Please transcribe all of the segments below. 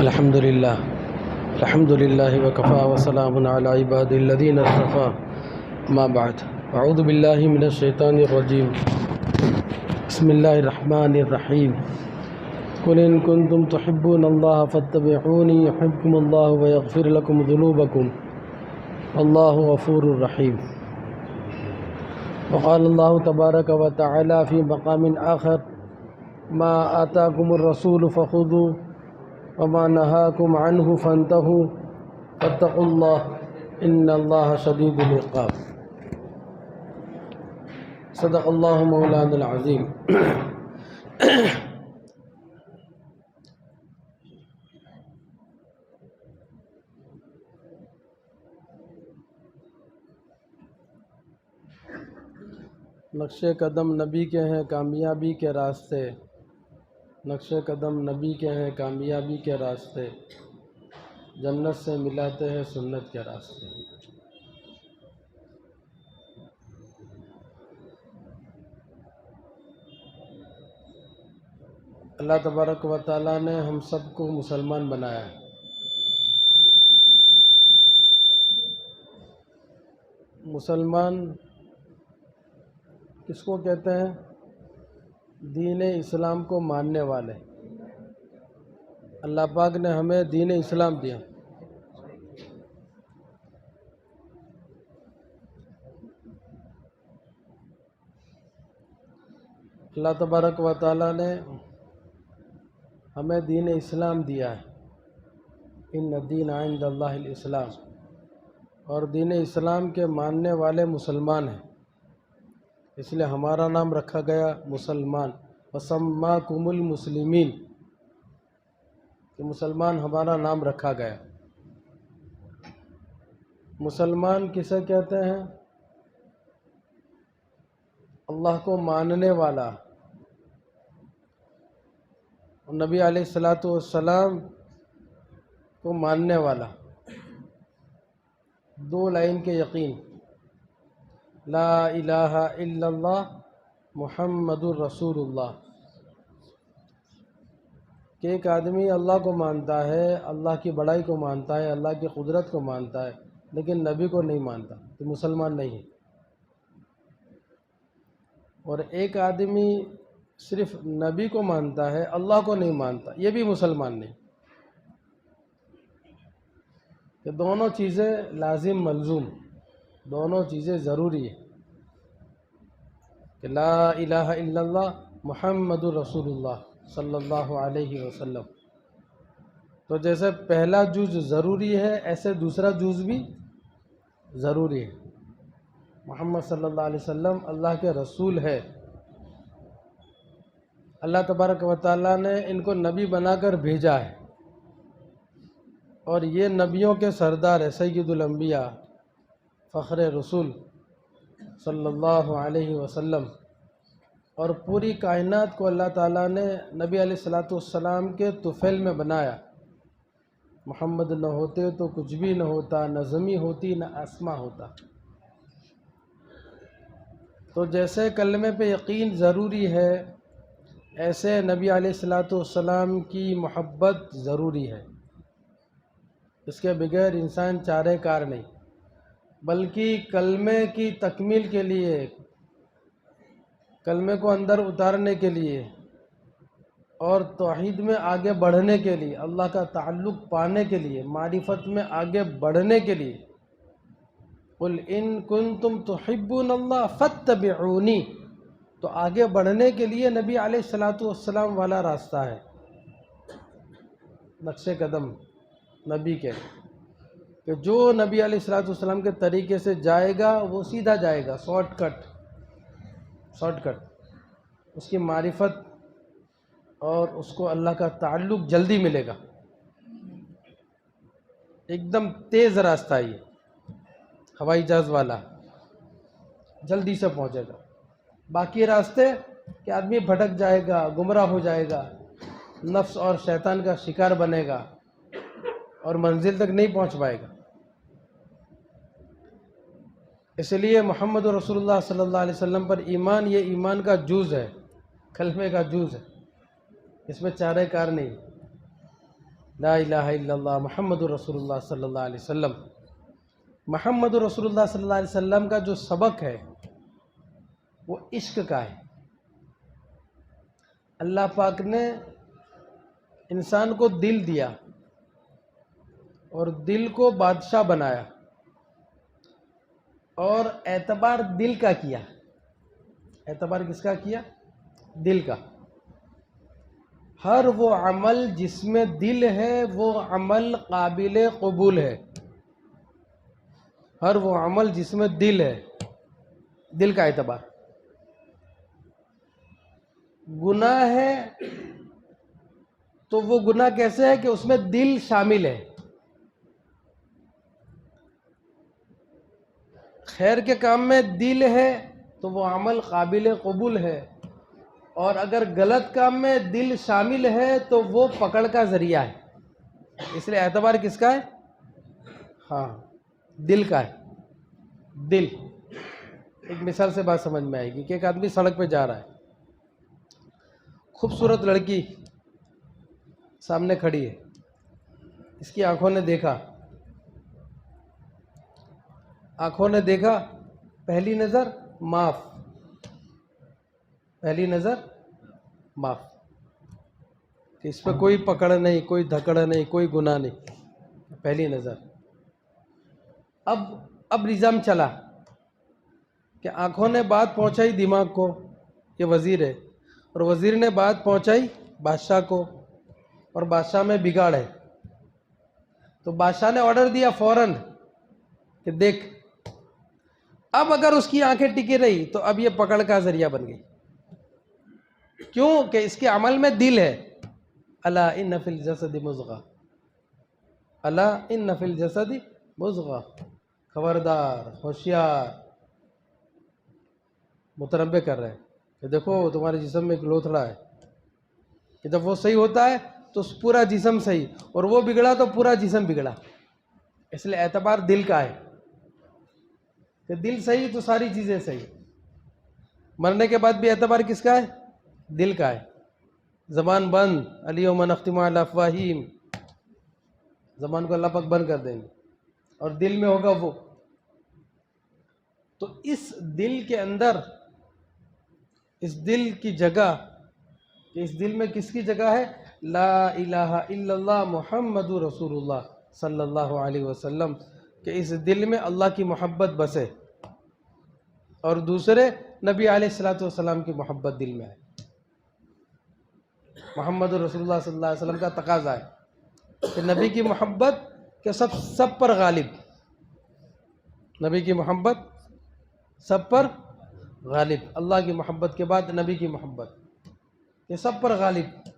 الحمد للہ وکفا وسلام علی عباد الذین اصطفى ما بعد اعوذ باللہ من الشیطان الرجیم بسم اللہ الرحمن الرحیم قل ان کنتم تحبون اللہ فاتبعونی یحببکم اللہ ویغفر لکم ذنوبکم اللہ غفور رحیم. وقال اللہ تبارک وتعالی فی مقام آخر ما آتاکم الرسول فخذوه وما نهاكم عنه فانتهوا فاتقوا الله ان الله شديد العقاب. صدق الله مولانا العظیم. نقش قدم نبی کے ہیں کامیابی کے راستے، نقش قدم نبی کے ہیں کامیابی کے راستے، جنت سے ملاتے ہیں سنت کے راستے. اللہ تبارک و تعالیٰ نے ہم سب کو مسلمان بنایا ہے. مسلمان کس کو کہتے ہیں؟ دین اسلام کو ماننے والے. اللہ پاک نے ہمیں دین اسلام دیا. اللہ تبارک و تعالیٰ نے ہمیں دین اسلام دیا ہے. ان الدین عند اللہ الاسلام، اور دین اسلام کے ماننے والے مسلمان ہیں، اس لیے ہمارا نام رکھا گیا مسلمان. وسماکم المسلمین، کہ مسلمان ہمارا نام رکھا گیا. مسلمان کسے کہتے ہیں؟ اللہ کو ماننے والا، اور نبی علیہ السلام کو ماننے والا. دو لائن کے یقین، لا الہ الا اللہ محمد الرسول اللہ. کہ ایک آدمی اللہ کو مانتا ہے، اللہ کی بڑائی کو مانتا ہے، اللہ کی قدرت کو مانتا ہے، لیکن نبی کو نہیں مانتا، تو مسلمان نہیں ہے. اور ایک آدمی صرف نبی کو مانتا ہے، اللہ کو نہیں مانتا، یہ بھی مسلمان نہیں. کہ دونوں چیزیں لازم ملزوم، دونوں چیزیں ضروری ہے. کہ لا الہ الا اللہ محمد الرسول اللہ صلی اللہ علیہ وسلم. تو جیسے پہلا جز ضروری ہے، ایسے دوسرا جز بھی ضروری ہے. محمد صلی اللہ علیہ وسلم اللہ کے رسول ہے. اللہ تبارک و تعالیٰ نے ان کو نبی بنا کر بھیجا ہے، اور یہ نبیوں کے سردار ہے، سید الانبیاء، فخر رسول صلی اللہ علیہ وسلم. اور پوری کائنات کو اللہ تعالیٰ نے نبی علیہ السلام کے طفیل میں بنایا. محمد نہ ہوتے تو کچھ بھی نہ ہوتا، نہ زمین ہوتی نہ آسماں ہوتا. تو جیسے کلمے پہ یقین ضروری ہے، ایسے نبی علیہ السلام کی محبت ضروری ہے. اس کے بغیر انسان چارے کار نہیں. بلکہ کلمے کی تکمیل کے لیے، کلمے کو اندر اتارنے کے لیے، اور توحید میں آگے بڑھنے کے لیے، اللہ کا تعلق پانے کے لیے، معرفت میں آگے بڑھنے کے لیے، قل ان کنتم تحبون اللہ فاتبعونی، تو آگے بڑھنے کے لیے نبی علیہ السلام والا راستہ ہے. نقش قدم نبی کے، کہ جو نبی علیہ السلام کے طریقے سے جائے گا وہ سیدھا جائے گا، شارٹ کٹ. اس کی معرفت اور اس کو اللہ کا تعلق جلدی ملے گا. ایک دم تیز راستہ یہ، ہوائی جہاز والا، جلدی سے پہنچے گا. باقی راستے کہ آدمی بھٹک جائے گا، گمراہ ہو جائے گا، نفس اور شیطان کا شکار بنے گا، اور منزل تک نہیں پہنچ پائے گا. اس لیے محمد رسول اللہ صلی اللہ علیہ وسلم پر ایمان، یہ ایمان کا جز ہے، کلمے کا جز ہے، اس میں چارے کار نہیں. لا الہ الا اللہ محمد رسول اللہ صلی اللہ علیہ وسلم. محمد رسول اللہ صلی اللہ علیہ وسلم کا جو سبق ہے وہ عشق کا ہے. اللہ پاک نے انسان کو دل دیا اور دل کو بادشاہ بنایا اور اعتبار دل کا کیا. اعتبار کس کا کیا؟ دل کا. ہر وہ عمل جس میں دل ہے وہ عمل قابل قبول ہے. ہر وہ عمل جس میں دل ہے، دل کا اعتبار. گناہ ہے تو وہ گناہ کیسے ہے کہ اس میں دل شامل ہے. خیر کے کام میں دل ہے تو وہ عمل قابل قبول ہے، اور اگر غلط کام میں دل شامل ہے تو وہ پکڑ کا ذریعہ ہے. اس لیے اعتبار کس کا ہے؟ ہاں، دل کا ہے. دل. ایک مثال سے بات سمجھ میں آئے گی کہ ایک آدمی سڑک پہ جا رہا ہے، خوبصورت لڑکی سامنے کھڑی ہے، اس کی آنکھوں نے دیکھا، پہلی نظر معاف، پہلی نظر معاف، کہ اس پہ کوئی پکڑ نہیں، کوئی دھکڑ نہیں، کوئی گناہ نہیں، پہلی نظر. اب نظام چلا کہ آنکھوں نے بات پہنچائی دماغ کو، یہ وزیر ہے، اور وزیر نے بات پہنچائی بادشاہ کو، اور بادشاہ میں بگاڑ ہے. تو بادشاہ نے آرڈر دیا فوراً کہ دیکھ، اب اگر اس کی آنکھیں ٹکی رہی تو اب یہ پکڑ کا ذریعہ بن گئی. کیوں؟ کہ اس کے عمل میں دل ہے. الا ان فی الجسد مضغہ، الا ان فی الجسد مضغہ. خبردار، ہوشیار، متنبہ کر رہے ہیں کہ دیکھو تمہارے جسم میں ایک لوتھڑا ہے، کہ جب وہ صحیح ہوتا ہے تو پورا جسم صحیح، اور وہ بگڑا تو پورا جسم بگڑا. اس لیے اعتبار دل کا ہے کہ دل صحیح تو ساری چیزیں صحیح. مرنے کے بعد بھی اعتبار کس کا ہے؟ دل کا ہے. زبان بند، الیوم نختم علی افواہہم، زبان کو اللہ پاک بند کر دیں گے، اور دل میں ہوگا وہ. تو اس دل کے اندر، اس دل کی جگہ، اس دل میں کس کی جگہ ہے؟ لا الہ الا اللہ محمد رسول اللہ صلی اللہ علیہ وسلم، کہ اس دل میں اللہ کی محبت بسے، اور دوسرے نبی علیہ السلام کی محبت دل میں ہے. محمد رسول اللہ صلی اللہ علیہ وسلم کا تقاضا ہے کہ نبی کی محبت کہ سب پر غالب، نبی کی محبت سب پر غالب. اللہ کی محبت کے بعد نبی کی محبت کہ سب پر غالب.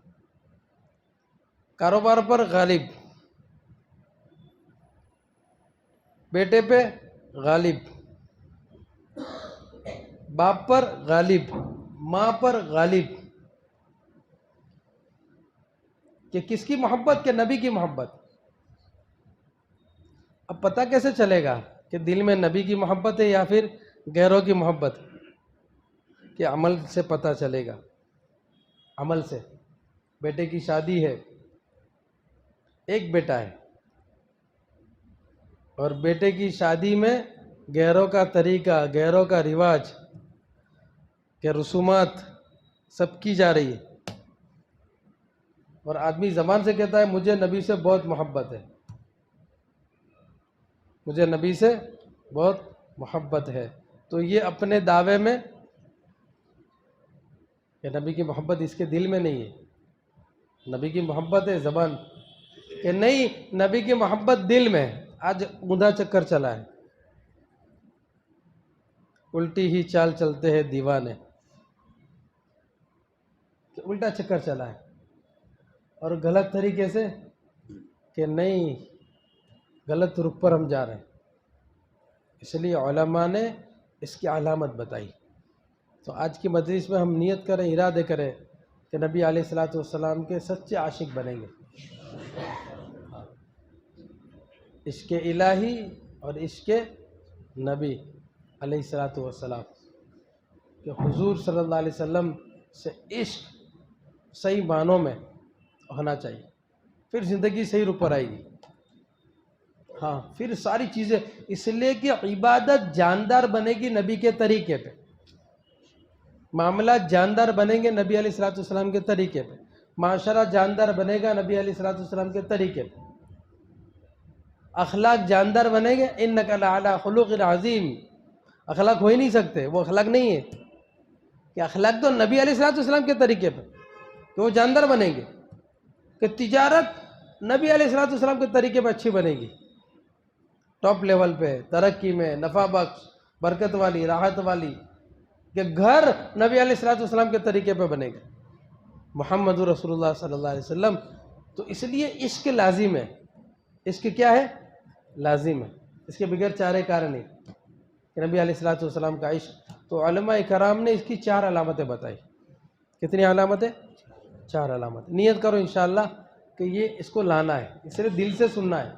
کاروبار پر غالب، بیٹے پہ غالب، باپ پر غالب، ماں پر غالب. کہ کس کی محبت؟ کہ نبی کی محبت. اب پتہ کیسے چلے گا کہ دل میں نبی کی محبت ہے یا پھر غیروں کی محبت؟ کہ عمل سے پتہ چلے گا. عمل سے. بیٹے کی شادی ہے، ایک بیٹا ہے، اور بیٹے کی شادی میں غیروں کا طریقہ، غیروں کا رواج، کہ رسومات سب کی جا رہی ہے، اور آدمی زبان سے کہتا ہے مجھے نبی سے بہت محبت ہے، مجھے نبی سے بہت محبت ہے. تو یہ اپنے دعوے میں کہ نبی کی محبت اس کے دل میں نہیں ہے. نبی کی محبت ہے زبان، کہ نہیں نبی کی محبت دل میں ہے. آج اوندا چکر چلا ہے، الٹی ہی چال چلتے ہیں دیوانے، کہ الٹا چکر چلا ہے، اور غلط طریقے سے کہ نہیں غلط رخ پر ہم جا رہے ہیں. اس لیے علماء نے اس کی علامت بتائی. تو آج کی مجلس میں ہم نیت کریں، ارادے کریں کہ نبی علیہ السلام کے سچے عاشق بنیں گے. عشق الہی اور عشق نبی علیہ السلام، کہ حضور صلی اللہ علیہ وسلم سے عشق صحیح معنوں میں ہونا چاہیے. پھر زندگی صحیح رخ پر آئے گی. ہاں پھر ساری چیزیں، اس لیے کہ عبادت جاندار بنے گی نبی کے طریقے پہ، معاملات جاندار بنیں گے نبی علیہ الصلوۃ والسلام کے طریقے پہ، معاشرہ جاندار بنے گا نبی علیہ الصلوۃ والسلام کے طریقے پہ، اخلاق جاندار بنے گے. انک لعلی خلق عظیم. اخلاق ہو ہی نہیں سکتے، وہ اخلاق نہیں ہے کہ اخلاق تو نبی علیہ الصلوۃ والسلام کے طریقے پہ، تو وہ جاندار بنیں گے. کہ تجارت نبی علیہ الصلوۃ والسلام کے طریقے پہ اچھی بنے گی، ٹاپ لیول پہ، ترقی میں، نفع بخش، برکت والی، راحت والی. کہ گھر نبی علیہ الصلوۃ والسلام کے طریقے پہ بنے گا، محمد رسول اللہ صلی اللہ علیہ وسلم. تو اس لیے عشق لازم ہے. عشق کیا ہے؟ لازم ہے. اس کے بغیر چارے کار نہیں کہ نبی علیہ الصلوۃ والسلام کا عشق. تو علماء کرام نے اس کی 4 علامتیں بتائی. کتنی علامتیں؟ 4 علامتیں. نیت کرو انشاءاللہ کہ یہ اس کو لانا ہے. اس لیے دل سے سننا ہے.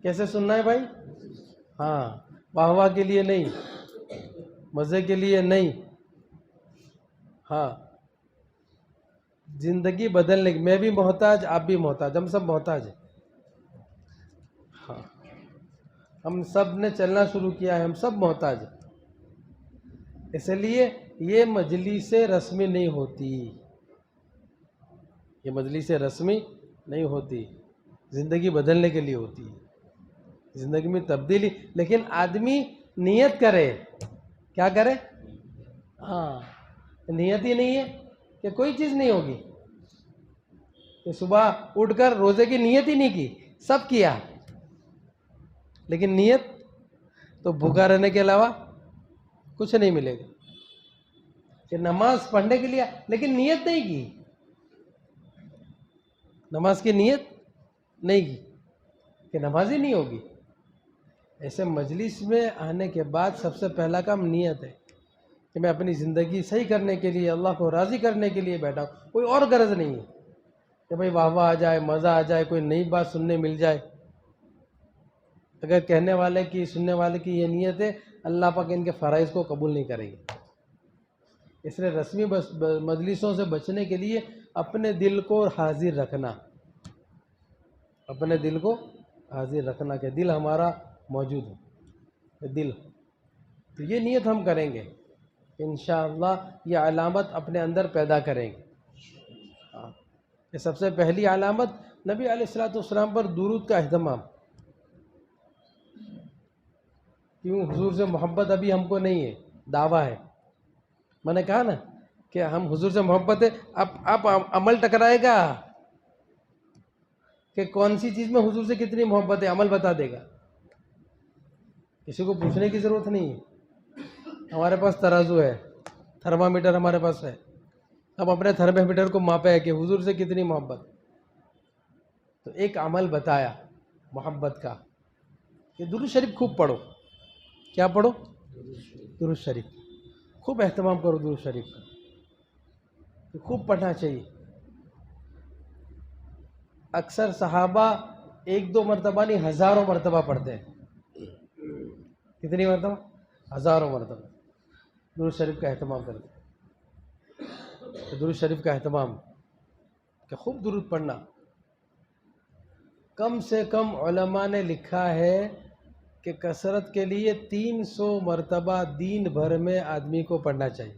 کیسے سننا ہے بھائی؟ ہاں، واہ واہ کے لیے نہیں، مزے کے لیے نہیں. ہاں، زندگی بدلنے کی. میں بھی محتاج، آپ بھی محتاج، ہم سب محتاج ہیں. ہاں، ہم سب نے چلنا شروع کیا ہے، ہم سب محتاج ہیں. اس لیے یہ مجلس رسمی نہیں ہوتی، یہ مجلس رسمی نہیں ہوتی، زندگی بدلنے کے لیے ہوتی ہے، زندگی میں تبدیلی. لیکن آدمی نیت کرے. کیا کرے؟ ہاں، نیت ہی نہیں ہے کہ کوئی چیز نہیں ہوگی. کہ صبح اٹھ کر روزے کی نیت ہی نہیں کی، سب کیا، لیکن نیت تو بھوکا رہنے کے علاوہ کچھ نہیں ملے گا. کہ نماز پڑھنے کے لیے لیکن نیت نہیں کی، نماز کی نیت نہیں کی، کہ نماز ہی نہیں ہوگی. ایسے مجلس میں آنے کے بعد سب سے پہلا کام نیت ہے کہ میں اپنی زندگی صحیح کرنے کے لیے، اللہ کو راضی کرنے کے لیے بیٹھا ہوں. کوئی اور غرض نہیں ہے کہ بھائی واہ واہ آ جائے، مزہ آ جائے، کوئی نئی بات سننے مل جائے. اگر کہنے والے کی، سننے والے کی یہ نیت ہے، اللہ پاک ان کے فرائض کو قبول نہیں کرے گی. اس لیے رسمی مجلسوں سے بچنے کے لیے اپنے دل کو حاضر رکھنا، اپنے دل کو حاضر رکھنا کہ دل ہمارا موجود ہے. دل، تو یہ نیت ہم کریں گے انشاءاللہ، یہ علامت اپنے اندر پیدا کریں گے. یہ سب سے پہلی علامت نبی علیہ الصلوۃ والسلام پر درود کا اہتمام. کیوں؟ حضور سے محبت ابھی ہم کو نہیں ہے، دعویٰ ہے. میں نے کہا نا کہ ہم حضور سے محبت ہے. اب عمل ٹکرائے گا کہ کون سی چیز میں حضور سے کتنی محبت ہے، عمل بتا دے گا. کسی کو پوچھنے کی ضرورت نہیں ہے. ہمارے پاس ترازو ہے، تھرمامیٹر ہمارے پاس ہے. اب اپنے تھرمامیٹر کو ماپے کہ حضور سے کتنی محبت. تو ایک عمل بتایا محبت کا کہ درود شریف خوب پڑھو. کیا پڑھو؟ درود شریف. خوب اہتمام کرو درود شریف کا، خوب پڑھنا چاہیے. اکثر صحابہ 1-2 مرتبہ نہیں، ہزاروں مرتبہ پڑھتے ہیں. کتنی مرتبہ؟ ہزاروں مرتبہ درود شریف کا اہتمام کرتے ہیں. درود شریف کا اہتمام کہ خوب درود پڑھنا. کم سے کم علماء نے لکھا ہے کہ کثرت کے لیے 300 مرتبہ دین بھر میں آدمی کو پڑھنا چاہیے.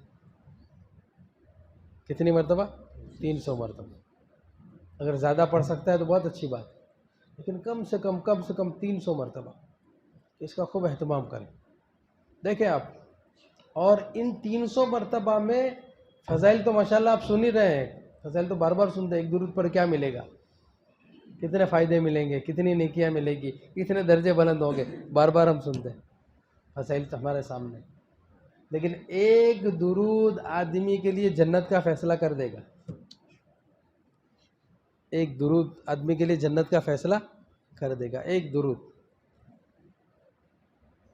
کتنی مرتبہ؟ 300 مرتبہ. اگر زیادہ پڑھ سکتا ہے تو بہت اچھی بات ہے، لیکن کم سے کم 300 مرتبہ اس کا خوب اہتمام کریں. دیکھیں آپ، اور ان 300 مرتبہ میں فضائل تو ماشاءاللہ آپ سن ہی رہے ہیں. فضائل تو بار بار سنتے ہیں. ایک درود پر کیا ملے گا، کتنے فائدے ملیں گے، کتنی نیکیاں ملے گی، کتنے درجے بلند ہوں گے، بار بار ہم سنتے ہیں. فضائل تو ہمارے سامنے. لیکن ایک درود آدمی کے لیے جنت کا فیصلہ کر دے گا. ایک درود آدمی کے لیے جنت کا فیصلہ کر دے گا. ایک درود.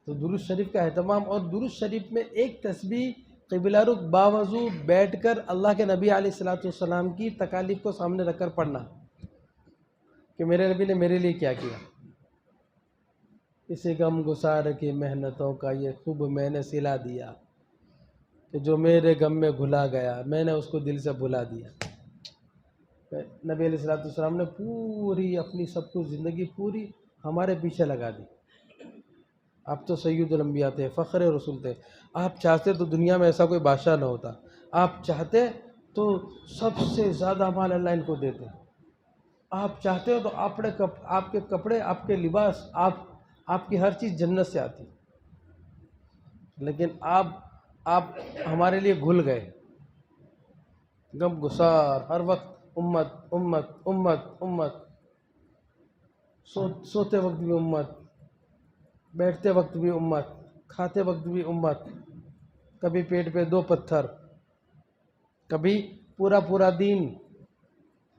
تو درود شریف کا اہتمام. اور درود شریف میں ایک تسبیح قبلہ رخ باوضو بیٹھ کر اللہ کے نبی علیہ الصلوۃ والسلام کی تکالیف کو سامنے رکھ کر پڑھنا کہ میرے نبی نے میرے لیے کیا کیا. اسی غم گسار کی محنتوں کا یہ خوب میں نے سلا دیا کہ جو میرے غم میں گھلا گیا میں نے اس کو دل سے بھلا دیا. نبی علیہ الصلوۃ والسلام نے پوری اپنی سب کچھ زندگی پوری ہمارے پیچھے لگا دی. آپ تو سید الانبیاء تھے، فخر رسول تھے. آپ چاہتے تو دنیا میں ایسا کوئی بادشاہ نہ ہوتا. آپ چاہتے تو سب سے زیادہ مال اللہ ان کو دیتے. آپ چاہتے ہو تو آپ کے کپڑے، آپ کے لباس، آپ کی ہر چیز جنت سے آتی. لیکن آپ ہمارے لیے گھل گئے، غم گسار، ہر وقت امت امت امت امت، سوتے وقت بھی امت، بیٹھتے وقت بھی امت، کھاتے وقت بھی امت. کبھی پیٹ پہ 2 پتھر، کبھی پورا دین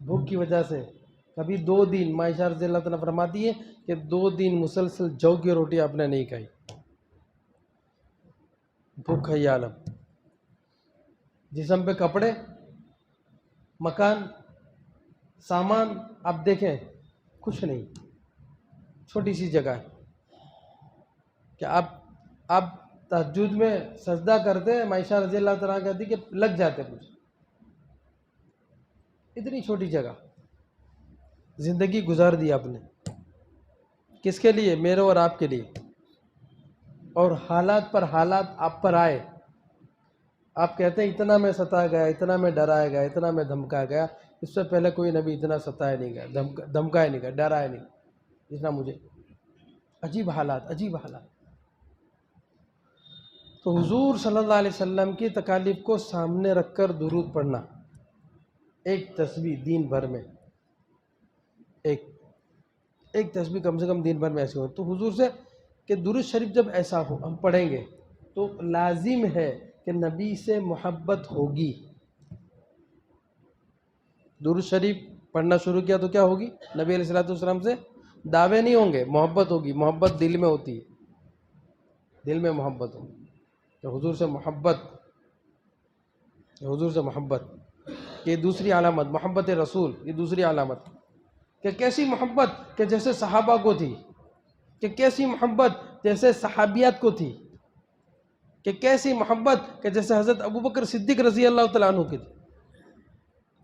بھوک کی وجہ سے، کبھی 2 دن. عائشہ رضی اللہ تعالیٰ فرماتی ہے کہ 2 دن مسلسل جو کی روٹی آپ نے نہیں کھائی، بھوک ہے عالم. جسم پہ کپڑے، مکان، سامان، آپ دیکھیں کچھ نہیں، چھوٹی سی جگہ ہے. کہ آپ تہجد میں سجدہ کرتے ہیں، عائشہ رضی اللہ تعالیٰ کہتی کہ لگ جاتے مجھے. اتنی چھوٹی جگہ زندگی گزار دی آپ نے. کس کے لیے؟ میرے اور آپ کے لیے. اور حالات پر حالات آپ پر آئے. آپ کہتے ہیں اتنا میں ستایا گیا، اتنا میں ڈرایا گیا، اتنا میں دھمکایا گیا. اس سے پہلے کوئی نبی اتنا ستایا نہیں گیا، دھمکایا نہیں گیا، ڈرایا نہیں جتنا مجھے. عجیب حالات، عجیب حالات. تو حضور صلی اللہ علیہ وسلم کی تکالیف کو سامنے رکھ کر درود پڑھنا، ایک تسبیح دین بھر میں، ایک تسبیح کم سے کم دین بھر میں ایسی ہو. تو حضور سے کہ درود شریف جب ایسا ہو ہم پڑھیں گے تو لازم ہے کہ نبی سے محبت ہوگی. درود شریف پڑھنا شروع کیا تو کیا ہوگی؟ نبی علیہ الصلوۃ والسلام سے دعوے نہیں ہوں گے، محبت ہوگی. محبت دل میں ہوتی ہے، دل میں محبت ہوگی. تو حضور سے محبت، حضور سے محبت یہ دوسری علامت. محبت رسول یہ دوسری علامت. کہ کیسی محبت کہ جیسے صحابہ کو تھی، کہ کیسی محبت جیسے صحابیات کو تھی، کہ کیسی محبت کہ جیسے حضرت ابوبکر صدیق رضی اللہ تعالیٰ عنہ کی تھی.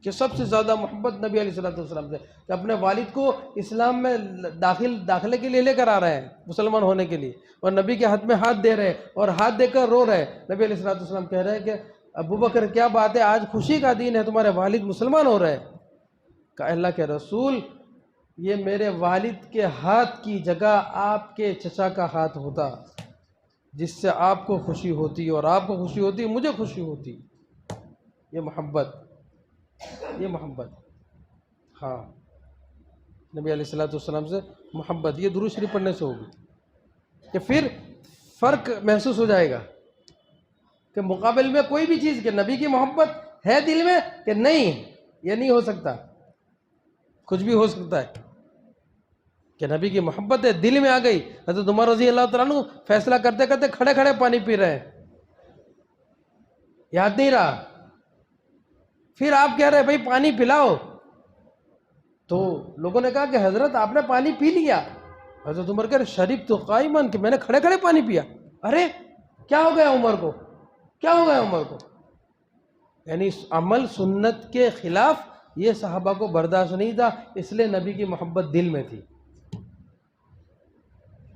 کہ سب سے زیادہ محبت نبی علیہ الصلوۃ والسلام سے، کہ اپنے والد کو اسلام میں داخلے کے لیے لے کر آ رہے ہیں، مسلمان ہونے کے لیے، اور نبی کے ہاتھ میں ہاتھ دے رہے ہیں اور ہاتھ دے کر رو رہے ہیں. نبی علیہ الصلوۃ والسلام کہہ رہے ہیں کہ ابوبکر کیا بات ہے، آج خوشی کا دن ہے، تمہارے والد مسلمان ہو رہے ہیں. کہ اللہ کے رسول یہ میرے والد کے ہاتھ کی جگہ آپ کے چچا کا ہاتھ ہوتا، جس سے آپ کو خوشی ہوتی اور آپ کو خوشی ہوتی مجھے خوشی ہوتی. یہ محبت، یہ محبت. ہاں نبی علیہ الصلوۃ والسلام سے محبت یہ درود شریف پڑھنے سے ہوگی. کہ پھر فرق محسوس ہو جائے گا کہ مقابل میں کوئی بھی چیز، کہ نبی کی محبت ہے دل میں کہ نہیں، یہ نہیں ہو سکتا. کچھ بھی ہو سکتا ہے کہ نبی کی محبت ہے دل میں آ گئی. حضرت عمر رضی اللہ تعالیٰ عنہ فیصلہ کرتے کرتے کھڑے کھڑے پانی پی رہے ہیں، یاد نہیں رہا. پھر آپ کہہ رہے بھائی پانی پلاؤ، تو لوگوں نے کہا کہ حضرت آپ نے پانی پی لیا. حضرت عمر کہہ رہے شریف تو قائمن، کہ میں نے کھڑے کھڑے پانی پیا. ارے کیا ہو گیا عمر کو، کیا ہو گیا عمر کو؟ یعنی عمل سنت کے خلاف یہ صحابہ کو برداشت نہیں تھا، اس لیے نبی کی محبت دل میں تھی.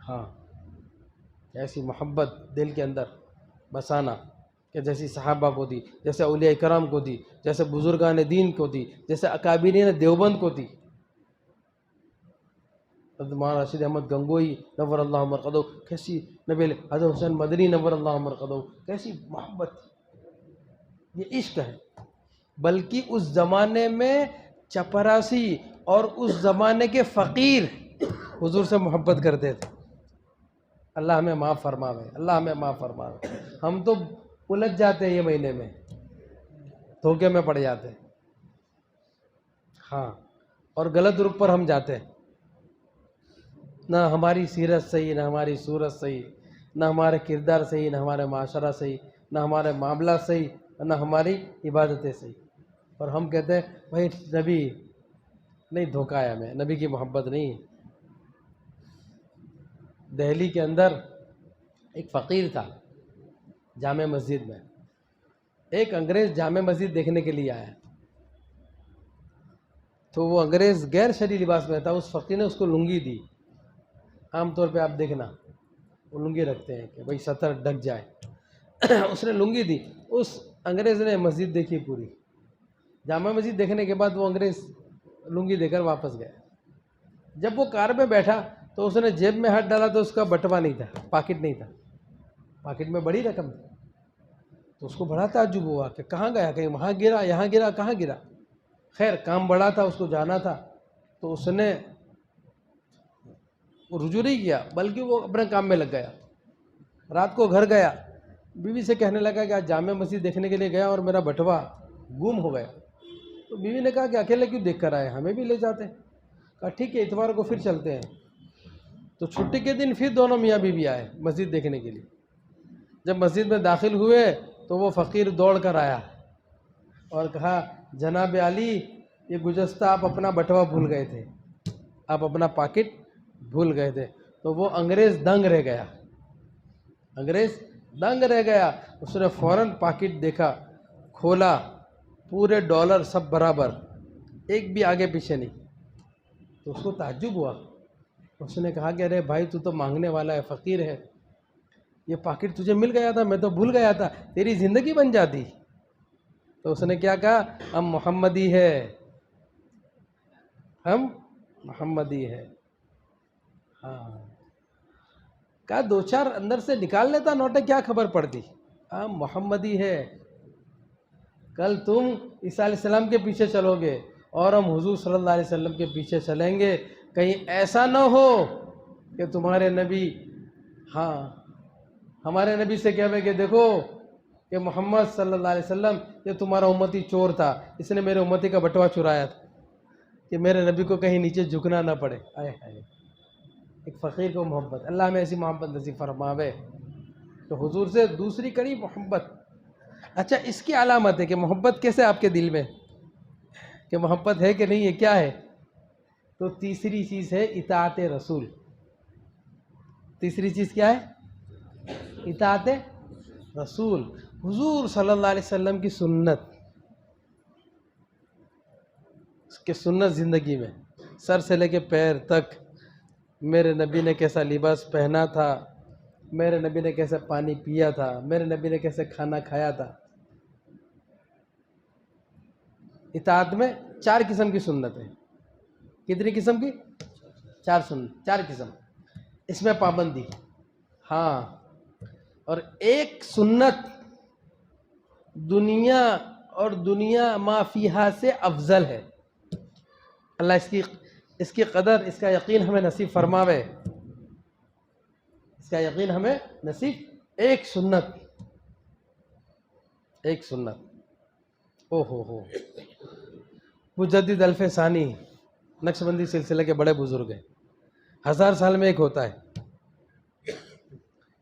ہاں ایسی محبت دل کے اندر بسانا کہ جیسی صحابہ کو تھی، جیسے اولیاء کرام کو تھی، جیسے بزرگان دین کو تھی، جیسے اکابرین دیوبند کو تھی. حضرت مولانا رشید احمد گنگوئی نور اللہ مرقدہ، کیسی نبی حضرت حسین مدنی نور اللہ مرقدہ، کیسی محبت. یہ عشق ہے. بلکہ اس زمانے میں چپراسی اور اس زمانے کے فقیر حضور سے محبت کرتے تھے. اللہ ہمیں معاف فرماوے، اللہ ہمیں معاف فرماوے. ہم تو الجھ جاتے ہیں یہ مہینے میں، دھوکے میں پڑ جاتے ہیں. ہاں اور غلط رخ پر ہم جاتے ہیں. نہ ہماری سیرت صحیح، نہ ہماری صورت صحیح، نہ ہمارے کردار صحیح، نہ ہمارے معاشرہ صحیح، نہ ہمارے معاملات صحیح، نہ ہماری عبادتیں صحیح. اور ہم کہتے ہیں بھائی نبی نہیں، دھوکہ ہے ہمیں، نبی کی محبت نہیں. دہلی کے اندر ایک فقیر تھا جامع مسجد میں. ایک انگریز جامع مسجد دیکھنے کے لیے آیا. تو وہ انگریز غیر شرعی لباس میں تھا، اس فقیر نے اس کو لنگی دی. عام طور پہ آپ دیکھنا وہ لنگی رکھتے ہیں کہ بھائی سطر ڈھک جائے. اس نے لنگی دی. اس انگریز نے مسجد دیکھی پوری. جامع مسجد دیکھنے کے بعد وہ انگریز لنگی دے کر واپس گیا. جب وہ کار میں بیٹھا تو اس نے جیب میں ہاتھ ڈالا تو اس کا بٹوا نہیں تھا، پاکٹ نہیں تھا. پاکٹ میں بڑی رقم تھی. تو اس کو بڑا تعجب ہوا کہ کہاں گیا، کہیں وہاں گرا، یہاں گرا، کہاں گرا. خیر کام بڑا تھا، اس کو جانا تھا، تو اس نے رجوع نہیں کیا بلکہ وہ اپنے کام میں لگ گیا. رات کو گھر گیا، بیوی سے کہنے لگا کہ آج جامع مسجد دیکھنے کے لیے گیا اور میرا بٹوا گم ہو گیا. تو بیوی نے کہا کہ اکیلے کیوں دیکھ کر آئے، ہمیں بھی لے جاتے. کہا ٹھیک ہے اتوار کو پھر چلتے ہیں. تو چھٹی کے دن پھر دونوں میاں بیوی آئے مسجد دیکھنے کے لیے. جب مسجد میں داخل ہوئے تو وہ فقیر دوڑ کر آیا اور کہا جناب علی یہ گزشتہ آپ اپنا بٹوا بھول گئے تھے، آپ اپنا پاکٹ بھول گئے تھے. تو وہ انگریز دنگ رہ گیا. انگریز دنگ رہ گیا. اس نے فوراً پاکٹ دیکھا، کھولا، پورے ڈالر سب برابر، ایک بھی آگے پیچھے نہیں. تو اس کو تعجب ہوا. اس نے کہا کہ ارے بھائی تو مانگنے والا ہے، فقیر ہے، یہ پاکٹ تجھے مل گیا تھا، میں تو بھول گیا تھا، تیری زندگی بن جاتی. تو اس نے کیا کہا، ہم محمدی ہے، ہم محمدی ہے. ہاں کہا دو چار اندر سے نکال لیتا نوٹیں، کیا خبر پڑتی. ہم محمدی ہے. کل تم عیسیٰ علیہ السلام کے پیچھے چلو گے اور ہم حضور صلی اللہ علیہ وسلم کے پیچھے چلیں گے. کہیں ایسا نہ ہو کہ تمہارے نبی ہمارے نبی سے کہے کہ دیکھو کہ محمد صلی اللہ علیہ وسلم یہ تمہارا امتی چور تھا، اس نے میرے امتی کا بٹوا چرایا تھا، کہ میرے نبی کو کہیں نیچے جھکنا نہ پڑے. آئے ہائے ایک فقیر کو محبت، اللہ ہمیں ایسی محبت نصیب فرماوے. تو حضور سے دوسری کڑی محبت. اچھا اس کی علامت ہے کہ محبت کیسے آپ کے دل میں، کہ محبت ہے کہ نہیں ہے، کیا ہے؟ تو تیسری چیز ہے اطاعت رسول. تیسری چیز کیا ہے؟ اطاعت رسول. حضور صلی اللہ علیہ وسلم کی سنت، اس کے سنت زندگی میں سر سے لے کے پیر تک میرے نبی نے کیسا لباس پہنا تھا، میرے نبی نے کیسے پانی پیا تھا، میرے نبی نے کیسے کھانا کھایا تھا. اطاعت میں 4 قسم کی سنت ہے. کتنی قسم کی؟ 4 سنت، 4 قسم. اس میں پابندی. ہاں اور ایک سنت دنیا اور دنیا ما فیہا سے افضل ہے. اللہ اس کی قدر، اس کا یقین ہمیں نصیب فرماوے. اس کا یقین ہمیں نصیب. ایک سنت، ایک سنت. او ہو مجدد الف ثانی نقشبندی سلسلے کے بڑے بزرگ ہیں. 1000 سال میں ایک ہوتا ہے.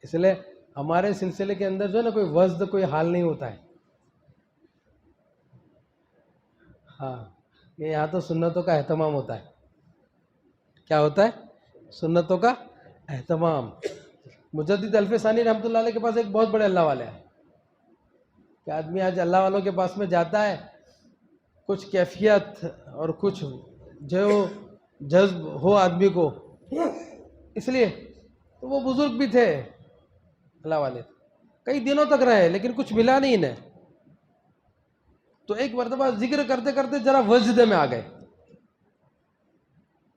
اس لیے ہمارے سلسلے کے اندر جو ہے نا کوئی وزد، کوئی حال نہیں ہوتا ہے. ہاں یہاں تو سنتوں کا اہتمام ہوتا ہے. کیا ہوتا ہے؟ سنتوں کا اہتمام. مجدد الف ثانی رحمۃ اللہ علیہ کے پاس ایک بہت بڑے اللہ والے ہیں کہ آدمی آج اللہ والوں کے پاس میں جاتا ہے، کچھ کیفیت اور کچھ جو جذب ہو آدمی کو، اس لیے تو وہ بزرگ بھی تھے اللہ والے، کئی دنوں تک رہے لیکن کچھ ملا نہیں انہیں. تو ایک مرتبہ ذکر کرتے کرتے ذرا وجد میں آ گئے.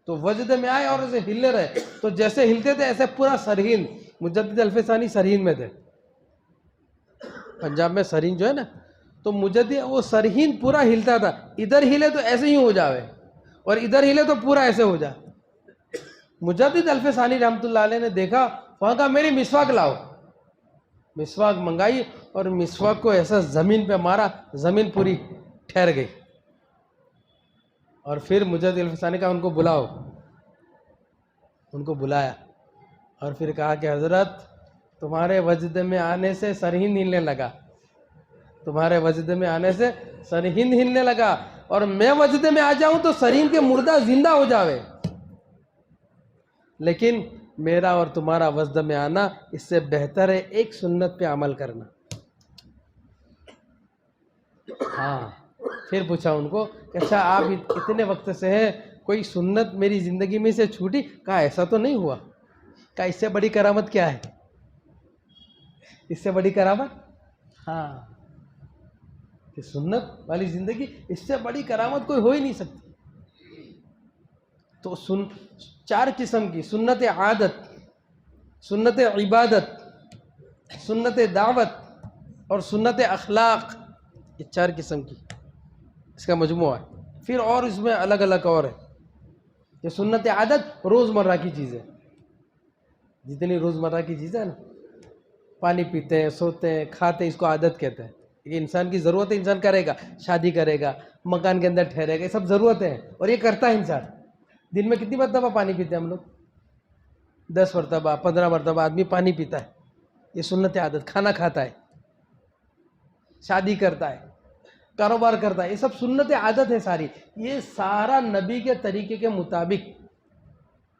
تو وجد میں آئے اور اسے ہلنے رہے. تو جیسے ہلتے تھے ایسے پورا سرہند، مجدد الف ثانی سرہند میں تھے، پنجاب میں سرہند جو ہے نا، تو مجدد وہ سرہند پورا ہلتا تھا. ادھر ہلے تو ایسے ہی ہو جاوے اور ادھر ہلے تو پورا ایسے ہو جائے. مجدد الف ثانی رحمۃ اللہ علیہ نے دیکھا، وہاں کہا میری مسواک لاؤ. مسواک منگائی اور مسواک کو ایسا زمین پہ مارا، زمین پوری ٹھہر گئی. اور پھر مجدد الف ثانی کا ان کو بلاؤ. ان کو بلایا اور پھر کہا کہ حضرت تمہارے وجد میں آنے سے سرہند ہلنے لگا، تمہارے وجد میں آنے سے سرہند ہلنے لگا، اور میں وجد میں آ جاؤں تو سرہند کے مردہ زندہ ہو جاوے، لیکن میرا اور تمہارا وجد میں آنا اس سے بہتر ہے ایک سنت پہ عمل کرنا. ہاں پھر پوچھا ان کو کہ اچھا آپ اتنے وقت سے ہیں، کوئی سنت میری زندگی میں سے چھوٹی؟ کہا ایسا تو نہیں ہوا۔ کہا اس سے بڑی کرامت کیا ہے؟ اس سے بڑی کرامت، ہاں، کہ سنت والی زندگی، اس سے بڑی کرامت کوئی ہو ہی نہیں سکتی۔ تو چار قسم کی سنت عادت، سنت عبادت، سنت دعوت اور سنت اخلاق، یہ چار قسم کی اس کا مجموعہ ہے۔ پھر اور اس میں الگ الگ اور ہے کہ سنت عادت روزمرہ کی چیزیں، جتنی روزمرہ کی چیزیں نا، پانی پیتے ہیں، سوتے ہیں، کھاتے ہیں، اس کو عادت کہتے ہیں۔ یہ انسان کی ضرورت ہے، انسان کرے گا، شادی کرے گا، مکان کے اندر ٹھہرے گا، یہ سب ضرورتیں ہیں اور یہ کرتا ہے انسان۔ دن میں کتنی مرتبہ پانی پیتے ہیں ہم لوگ؟ 10 مرتبہ 15 مرتبہ آدمی پانی پیتا ہے، یہ سنت عادت۔ کھانا کھاتا ہے، شادی کرتا ہے، کاروبار کرتا ہے، یہ سب سنت عادت ہے ساری۔ یہ سارا نبی کے طریقے کے مطابق۔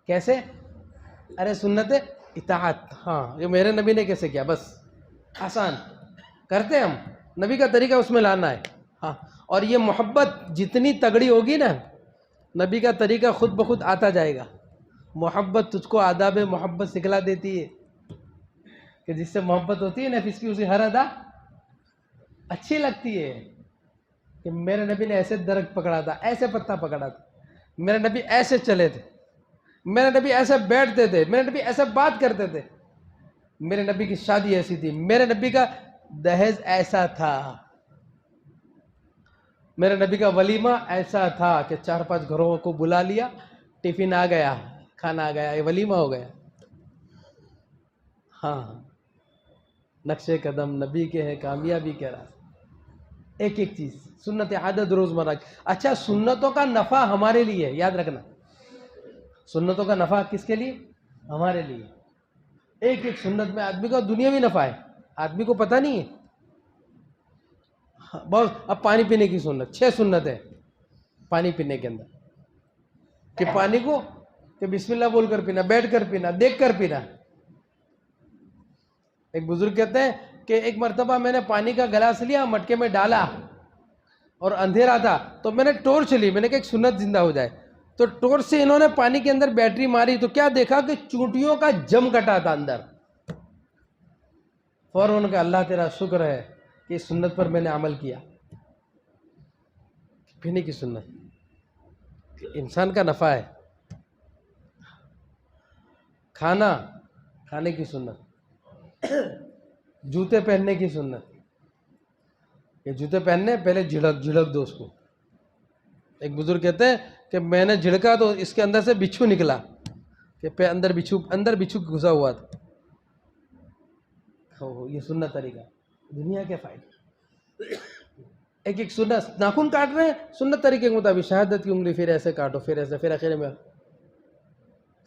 کیسے؟ ارے سنت اطاعت، ہاں، یہ میرے نبی نے کیسے کیا، بس آسان کرتے ہم، نبی کا طریقہ اس میں لانا ہے، ہاں۔ اور یہ محبت جتنی تگڑی ہوگی نا، نبی کا طریقہ خود بخود آتا جائے گا۔ محبت تجھ کو آداب محبت سکھلا دیتی ہے کہ جس سے محبت ہوتی ہے نفس کی، اسے ہر ادا اچھی لگتی ہے۔ کہ میرے نبی نے ایسے درخت پکڑا تھا، ایسے پتا پکڑا تھا، میرے نبی ایسے چلے تھے، میرے نبی ایسے بیٹھتے تھے، میرے نبی ایسے بات کرتے تھے، میرے نبی کی شادی ایسی تھی، میرے نبی کا دہیز ایسا تھا، میرے نبی کا ولیمہ ایسا تھا کہ 4-5 گھروں کو بلا لیا، ٹفن آ گیا، کھانا آ گیا، یہ ولیمہ ہو گیا۔ ہاں، نقش قدم نبی کے ہے، کامیابی کے راز، ایک ایک چیز سنت عادت روزمرہ کی۔ اچھا، سنتوں کا نفع ہمارے لیے، یاد رکھنا، سنتوں کا نفع کس کے لیے؟ ہمارے لیے۔ ایک ایک سنت میں آدمی کا دنیاوی نفع ہے، آدمی کو پتہ نہیں ہے۔ بس اب پانی پینے کی سنت، 6 سنت ہے پانی پینے کے اندر، کہ پانی کو کہ بسم اللہ بول کر پینا، بیٹھ کر پینا، دیکھ کر پینا۔ ایک بزرگ کہتے ہیں کہ ایک مرتبہ میں نے پانی کا گلاس لیا، مٹکے میں ڈالا اور اندھیرا تھا، تو میں نے ٹورچ لی، میں نے کہا ایک سنت زندہ ہو جائے، تو ٹورچ سے انہوں نے پانی کے اندر بیٹری ماری، تو کیا دیکھا کہ چونٹیوں کا جم کٹا تھا اندر۔ فوراً کہ اللہ تیرا شکر ہے کہ اس سنت پر میں نے عمل کیا۔ پینے کی سنت انسان کا نفع ہے۔ کھانے کی سنت، جوتے پہننے کی سنت، کہ جوتے پہننے پہلے جھڑک دو اس کو۔ ایک بزرگ کہتے ہیں کہ میں نے جھڑکا تو اس کے اندر سے بچھو نکلا، کہ اندر بچھو گھسا ہوا تھا۔ یہ سنت طریقہ، دنیا کے فائدے۔ ایک ایک سنت، ناخن کاٹ رہے ہیں سنت طریقے کے مطابق، شہادت کی انگلی پھر ایسے کاٹو، پھر ایسے، پھر آخر میں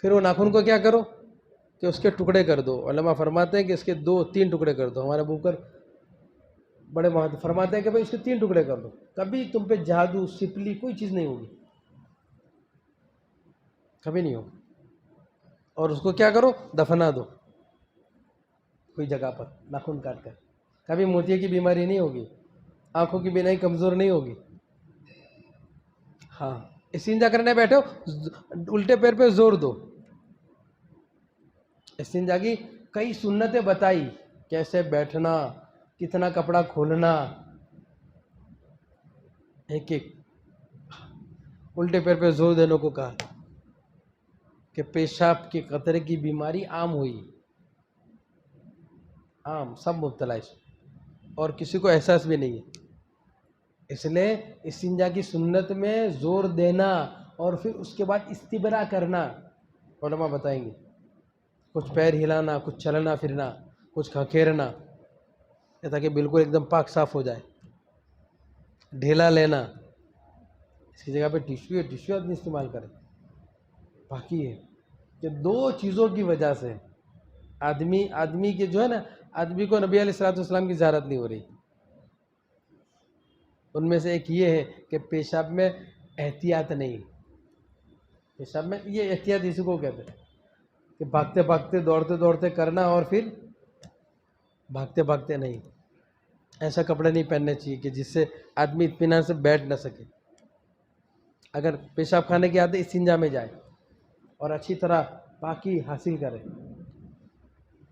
پھر وہ ناخن کو کیا کرو کہ اس کے ٹکڑے کر دو۔ علماء فرماتے ہیں کہ اس کے 2-3 ٹکڑے کر دو۔ ہمارے بوکر بڑے محترم فرماتے ہیں کہ بھائی اس کے 3 ٹکڑے کر دو، کبھی تم پہ جادو سپلی کوئی چیز نہیں ہوگی، کبھی نہیں ہوگی۔ اور اس کو کیا کرو، دفنا دو کوئی جگہ پر ناخن کاٹ کر، کبھی موتیے کی بیماری نہیں ہوگی، آنکھوں کی بینائی کمزور نہیں ہوگی۔ ہاں، استنجا کرنے بیٹھے ہو، الٹے پیر پہ زور دو۔ استنجا کی کئی سنتیں بتائی، کیسے بیٹھنا، کتنا کپڑا کھولنا، ایک ایک۔ الٹے پیر پہ زور دینے کو کہا کہ پیشاب کے قطرے کی بیماری عام ہوئی، عام، سب مبتلا اس اور کسی کو احساس بھی نہیں ہے۔ اس لیے استنجا کی سنت میں زور دینا اور پھر اس کے بعد استبرا کرنا، علماء بتائیں گے، کچھ پیر ہلانا، کچھ چلنا پھرنا، کچھ کھکھیرنا، تاکہ بالکل ایک دم پاک صاف ہو جائے۔ ڈھیلا لینا، اس کی جگہ پہ ٹیشو آدمی استعمال کرے، باقی ہے کہ 2 چیزوں کی وجہ سے آدمی کے جو ہے نا، آدمی کو نبی علیہ الصلوۃ والسلام کی زیارت نہیں ہو رہی۔ ان میں سے ایک یہ ہے کہ پیشاب میں احتیاط نہیں، پیشاب میں یہ احتیاط اسی کو کہتے ہیں کہ بھاگتے دوڑتے کرنا، اور پھر بھاگتے نہیں، ایسا کپڑے نہیں پہننے چاہیے کہ جس سے آدمی اطمینان سے بیٹھ نہ سکے. اگر پیشاب کھانے کی عادت استنجا میں جائے اور اچھی طرح پاکی حاصل کرے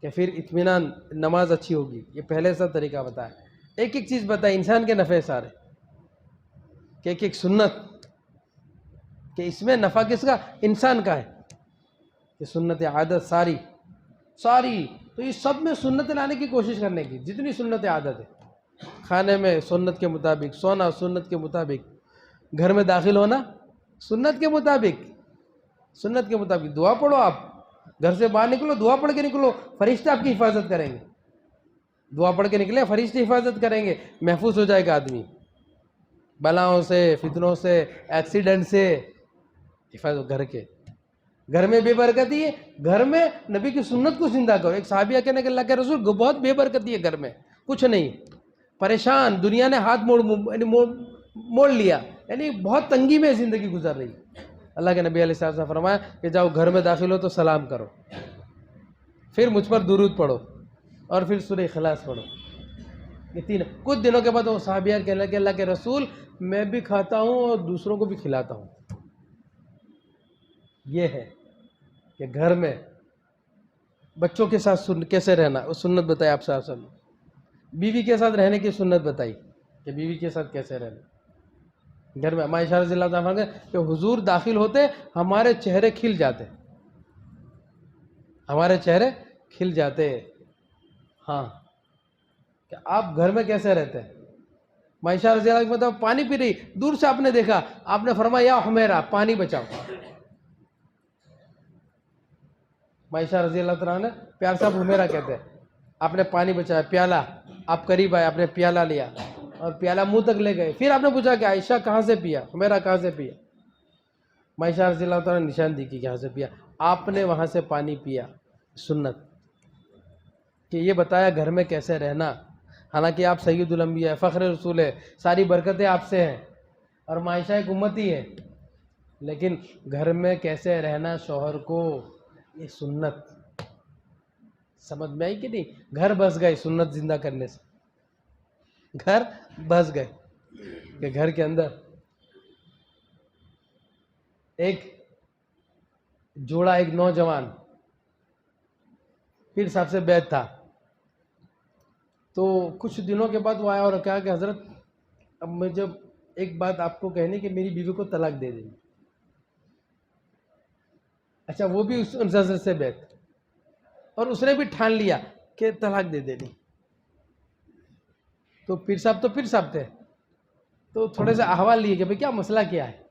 کہ پھر اطمینان نماز اچھی ہوگی. یہ پہلے سا طریقہ بتایا. ایک ایک چیز بتائے انسان کے نفع سارے کہ ایک ایک سنت کہ اس میں نفع کس کا؟ انسان کا ہے. کہ سنت عادت ساری تو یہ سب میں سنت لانے کی کوشش کرنے کی. جتنی سنت عادت ہے کھانے میں سنت کے مطابق، سونا سنت کے مطابق، گھر میں داخل ہونا سنت کے مطابق، دعا پڑھو. آپ گھر سے باہر نکلو دعا پڑھ کے نکلو، فرشتے آپ کی حفاظت کریں گے. دعا پڑھ کے نکلے فرشتے حفاظت کریں گے، محفوظ ہو جائے گا آدمی بلاؤں سے، فتنوں سے، ایکسیڈنٹ سے. حفاظت گھر میں بے برکتی ہے. گھر میں نبی کی سنت کو زندہ کرو. ایک صحابیہ کہنے کہ اللہ کے رسول بہت بے برکتی ہے گھر میں، کچھ نہیں، پریشان، دنیا نے ہاتھ موڑ لیا، یعنی بہت تنگی میں زندگی گزر رہی. اللہ کے نبی علیہ السلام نے فرمایا کہ جاؤ گھر میں داخل ہو تو سلام کرو، پھر مجھ پر درود پڑھو اور پھر سورہ اخلاص پڑھو. یہ تین. کچھ دنوں کے بعد وہ صحابیہ کہنے لگے کہ اللہ کے رسول میں بھی کھاتا ہوں اور دوسروں کو بھی کھلاتا ہوں. یہ ہے کہ گھر میں بچوں کے ساتھ کیسے رہنا، وہ سنت بتائی آپ صاحب وسلم. بیوی کے ساتھ رہنے کی سنت بتائی کہ بیوی کے ساتھ کیسے رہنا. گھر میں عائشہ رضی اللہ عنہا کہ حضور داخل ہوتے ہمارے چہرے کھل جاتے. ہاں کہ آپ گھر میں کیسے رہتے ہیں. عائشہ رضی اللہ عنہ مطلب پانی پی رہی، دور سے آپ نے دیکھا، آپ نے فرمایا یا حمیرہ پانی بچاؤ. عائشہ رضی اللہ عنہ پیار صاحب حمیرہ کہتے ہیں. آپ نے پانی بچایا، پیالہ، آپ قریب آئے، آپ نے پیالہ لیا اور پیالہ منہ تک لے گئے. پھر آپ نے پوچھا کہ عائشہ کہاں سے پیا، حمیرہ کہاں سے پیا. عائشہ رضی اللہ تعالیٰ نے نشان دی کہ کہاں سے پیا. آپ نے وہاں سے پانی پیا. سنت کہ یہ بتایا گھر میں کیسے رہنا. حالانکہ آپ سید الانبیاء ہے، فخر رسول ہے، ساری برکتیں آپ سے ہیں اور عائشہ ایک امتی ہے، لیکن گھر میں کیسے رہنا شوہر کو، یہ سنت سمجھ میں آئی کہ نہیں. گھر بس گئے سنت زندہ کرنے سے. گھر بس گئے کہ گھر کے اندر ایک جوڑا، ایک نوجوان پیر صاحب سے بیعت تھا. تو کچھ دنوں کے بعد وہ آیا اور کہا کہ حضرت اب میں جب ایک بات آپ کو کہنی کہ میری بیوی کو طلاق دے دیں. اچھا وہ بھی اس حضرت سے بیعت، اور اس نے بھی ٹھان لیا کہ طلاق دے دینی. تو پیر صاحب تھے، تو تھوڑے سے احوال لیے کہ بھئی کیا مسئلہ کیا ہے.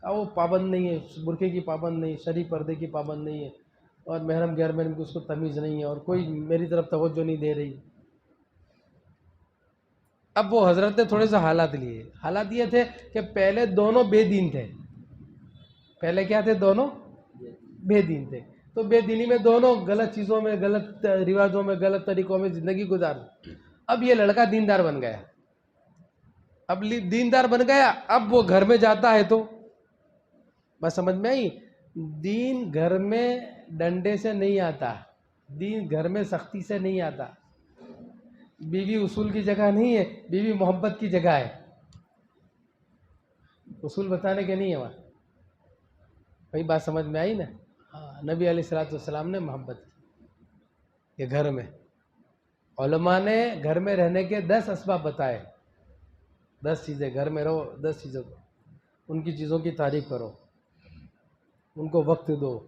وہ پابند نہیں ہے، برقعے کی پابند نہیں، شرعی پردے کی پابند نہیں ہے، اور محرم غیر محرم کی اس کو تمیز نہیں ہے، اور کوئی میری طرف توجہ نہیں دے رہی. اب وہ حضرت نے تھوڑے سے حالات لیے. حالات یہ تھے کہ پہلے دونوں بے دین تھے. پہلے کیا تھے؟ دونوں بے دین تھے. تو بے دینی میں دونوں غلط چیزوں میں، غلط رواجوں میں، غلط طریقوں میں زندگی گزار. اب یہ لڑکا دیندار بن گیا. اب وہ گھر میں جاتا ہے تو بس سمجھ میں آئی. دین گھر میں ڈنڈے سے نہیں آتا، دین گھر میں سختی سے نہیں آتا. بیوی اصول کی جگہ نہیں ہے، بیوی محبت کی جگہ ہے. اصول بتانے کے نہیں ہے وہاں. بھائی بات سمجھ میں آئی نا. ہاں نبی علیہ الصلوۃ والسلام نے محبت کی کہ گھر میں. علماء نے گھر میں رہنے کے 10 اسباب بتائے. 10 چیزیں گھر میں رہو، 10 چیزوں کو، ان کی چیزوں کی تعریف کرو، ان کو وقت دو،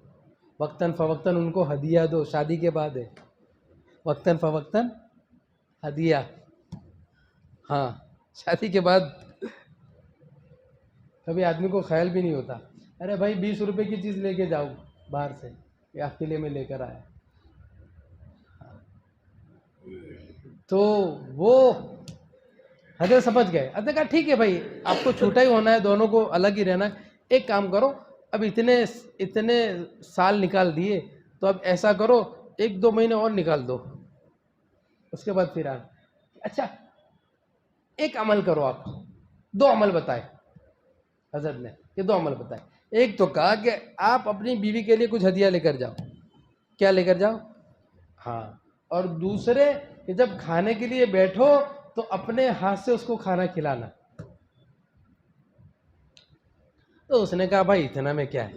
وقتاً فوقتاً ان کو ہدیہ دو. شادی کے بعد ہے وقتاً فوقتاً ہدیہ. ہاں شادی کے بعد کبھی آدمی کو خیال بھی نہیں ہوتا ارے بھائی 20 روپے کی چیز لے کے جاؤ باہر سے، یہ آپ کے لیے میں لے کر آیا. تو وہ حضرت سمجھ گئے. حضرت نے کہا ٹھیک ہے بھائی آپ کو چھوٹا ہی ہونا ہے، دونوں کو الگ ہی رہنا ہے. ایک کام کرو، اب اتنے سال نکال دیے تو اب ایسا کرو 1-2 مہینے اور نکال دو، اس کے بعد پھر اچھا ایک عمل کرو. آپ 2 عمل بتائے حضرت نے، یہ 2 عمل بتائے. ایک تو کہا کہ آپ اپنی بیوی کے لیے کچھ ہدیہ لے کر جاؤ. کیا لے کر جاؤ؟ ہاں. اور دوسرے کہ جب کھانے کے لیے بیٹھو تو اپنے ہاتھ سے اس کو کھانا کھلانا. تو اس نے کہا بھائی اتنا میں کیا ہے.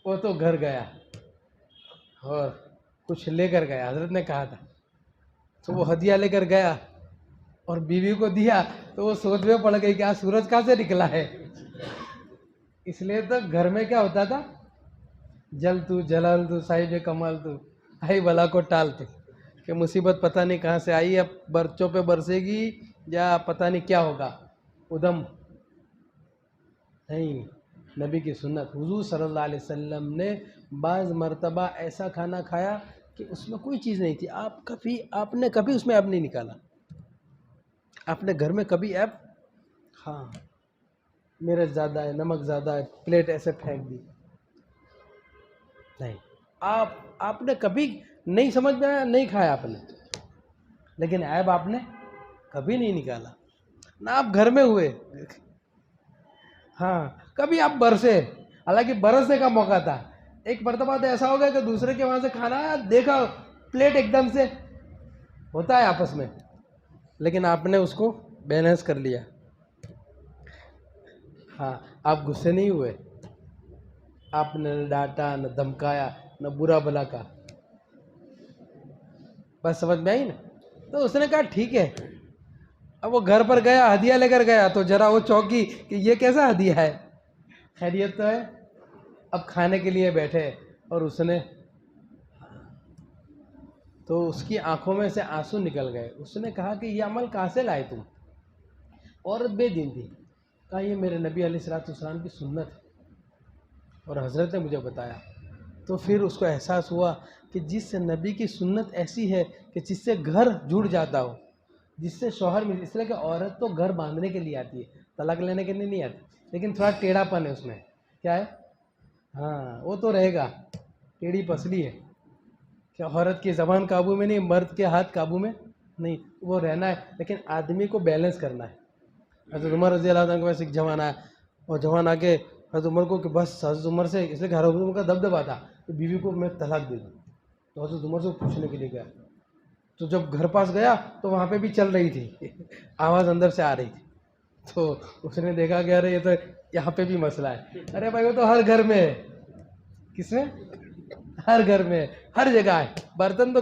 وہ تو گھر گیا اور کچھ لے کر گیا. حضرت نے کہا تھا تو وہ ہدیہ لے کر گیا اور بیوی کو دیا. تو وہ سوچ میں پڑ گئی کہ آج سورج کہاں سے نکلا ہے. اس لیے تو گھر میں کیا ہوتا تھا، جل تو جلال تو صاحب کمال تو آئی بلا کو ٹال تو، کہ مصیبت پتہ نہیں کہاں سے آئی، اب برچوں پہ برسے گی یا پتہ نہیں کیا ہوگا. ادم نہیں، نبی کی سنت. حضور صلی اللہ علیہ وسلم نے بعض مرتبہ ایسا کھانا کھایا کہ اس میں کوئی چیز نہیں تھی. آپ نے کبھی اس میں ایب نہیں نکالا. آپ نے گھر میں کبھی ایب، ہاں مرچ زیادہ ہے، نمک زیادہ ہے، پلیٹ ایسے پھینک دی نہیں. آپ نے کبھی نہیں سمجھ میں آیا، نہیں کھایا آپ نے، لیکن عیب آپ نے کبھی نہیں نکالا. نہ آپ گھر میں ہوئے، ہاں کبھی آپ برسے، حالانکہ برسنے کا موقع تھا. ایک مرتبہ تو ایسا ہو گیا کہ دوسرے کے وہاں سے کھانا آیا، دیکھا پلیٹ ایک دم سے، ہوتا ہے آپس میں، لیکن آپ نے اس کو بیلنس کر لیا. ہاں آپ غصے نہیں ہوئے، آپ نے نہ ڈانٹا نہ دھمکایا نہ برا بھلا کہا. بس سمجھ میں آئی نا. تو اس نے کہا ٹھیک ہے. اب وہ گھر پر گیا، ہدیہ لے کر گیا، تو ذرا وہ چونکی کہ یہ کیسا ہدیہ ہے. خیریت تو ہے. اب کھانے کے لیے بیٹھے اور اس نے، تو اس کی آنکھوں میں سے آنسو نکل گئے. اس نے کہا کہ یہ عمل کہاں سے لائے تم؟ عورت بے دین تھی. کہا یہ میرے نبی علیہ السلام کی سنت ہے اور حضرت نے مجھے بتایا. تو پھر اس کو احساس ہوا کہ جس نبی کی سنت ایسی ہے کہ جس سے گھر جڑ جاتا ہو، جس سے شوہر مل، اس لیے کہ عورت تو گھر باندھنے کے لیے آتی ہے، طلاق لینے کے لیے نہیں آتی. لیکن تھوڑا ٹیڑھا پن ہے اس میں. کیا ہے؟ ہاں وہ تو رہے گا، ٹیڑھی پسلی ہے کہ عورت کی زبان قابو میں نہیں، مرد کے ہاتھ قابو میں نہیں، وہ رہنا ہے. لیکن آدمی کو بیلنس کرنا ہے. حضرت عمر رضی اللہ عنہ کے پاس ایک جوان آیا، اور جوان آ کے حضرت عمر کو کہ بس حضرت عمر سے، اس لیے کہ حضرت عمر کا دبدبا تھا کہ بیوی کو میں طلاق دے دوں. تو حضرت عمر سے پوچھنے کے لیے گیا. تو جب گھر پاس گیا تو وہاں پہ بھی چل رہی تھی، آواز اندر سے آ رہی تھی. تو اس نے دیکھا کہ ارے یہ تو یہاں پہ بھی مسئلہ ہے. ارے بھائی وہ تو ہر گھر میں ہے. کس میں؟ ہر گھر میں، ہر جگہ ہے. برتن تو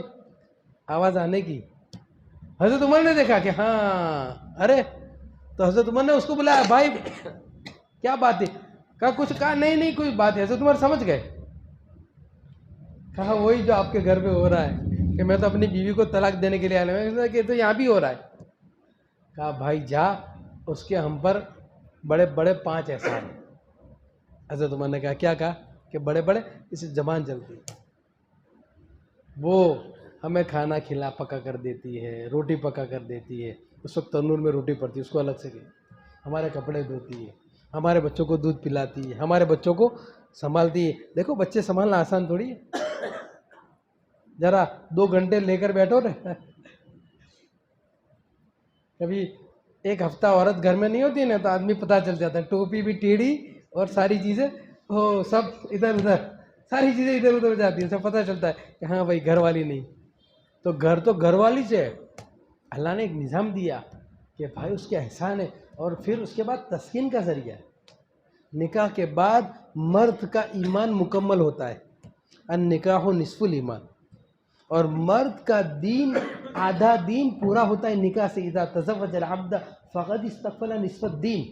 آواز آنے کی. حضرت عمر نے دیکھا کہ ہاں ارے، تو حضرت عمر نے اس کو بلایا، بھائی کیا بات ہے؟ کہا کچھ، کہا نہیں کوئی بات ہے. حضرت عمر سمجھ گئے. کہا وہی جو آپ کے گھر میں ہو رہا ہے کہ میں تو اپنی بیوی کو طلاق دینے کے لیے آنے میں کہ تو یہاں بھی ہو رہا ہے. کہا بھائی جا، اس کے ہم پر بڑے بڑے 5 احسان ہیں. حضرت عمر نے کہا کیا؟ کہا کہ بڑے بڑے، اسے زبان چلتی ہے، وہ ہمیں کھانا پکا کر دیتی ہے، روٹی پکا کر دیتی ہے. اس وقت تنور میں روٹی پڑتی ہے، اس کو الگ سے ہمارے کپڑے دھوتی ہے، ہمارے بچوں کو دودھ پلاتی ہے، ہمارے بچوں کو سنبھالتی ہے. دیکھو بچے سنبھالنا آسان تھوڑی ہے. ذرا 2 گھنٹے لے کر بیٹھو نا. کبھی ایک ہفتہ عورت گھر میں نہیں ہوتی نا تو آدمی پتہ چل جاتا ہے. ٹوپی بھی ٹیڑھی اور ساری چیزیں سب ادھر ادھر، ساری چیزیں ادھر ادھر ہو جاتی ہیں. سب پتہ چلتا ہے کہ ہاں بھائی گھر والی نہیں. تو گھر والی سے اللہ نے ایک نظام دیا کہ بھائی اس کے احسان ہے. اور پھر اس کے بعد تسکین کا ذریعہ ہے. نکاح کے بعد مرد کا ایمان مکمل ہوتا ہے. النکاح نصف الایمان. اور مرد کا دین، آدھا دین پورا ہوتا ہے نکاح سے. اذا تزوج العبد فقد استكمل نصف الدین،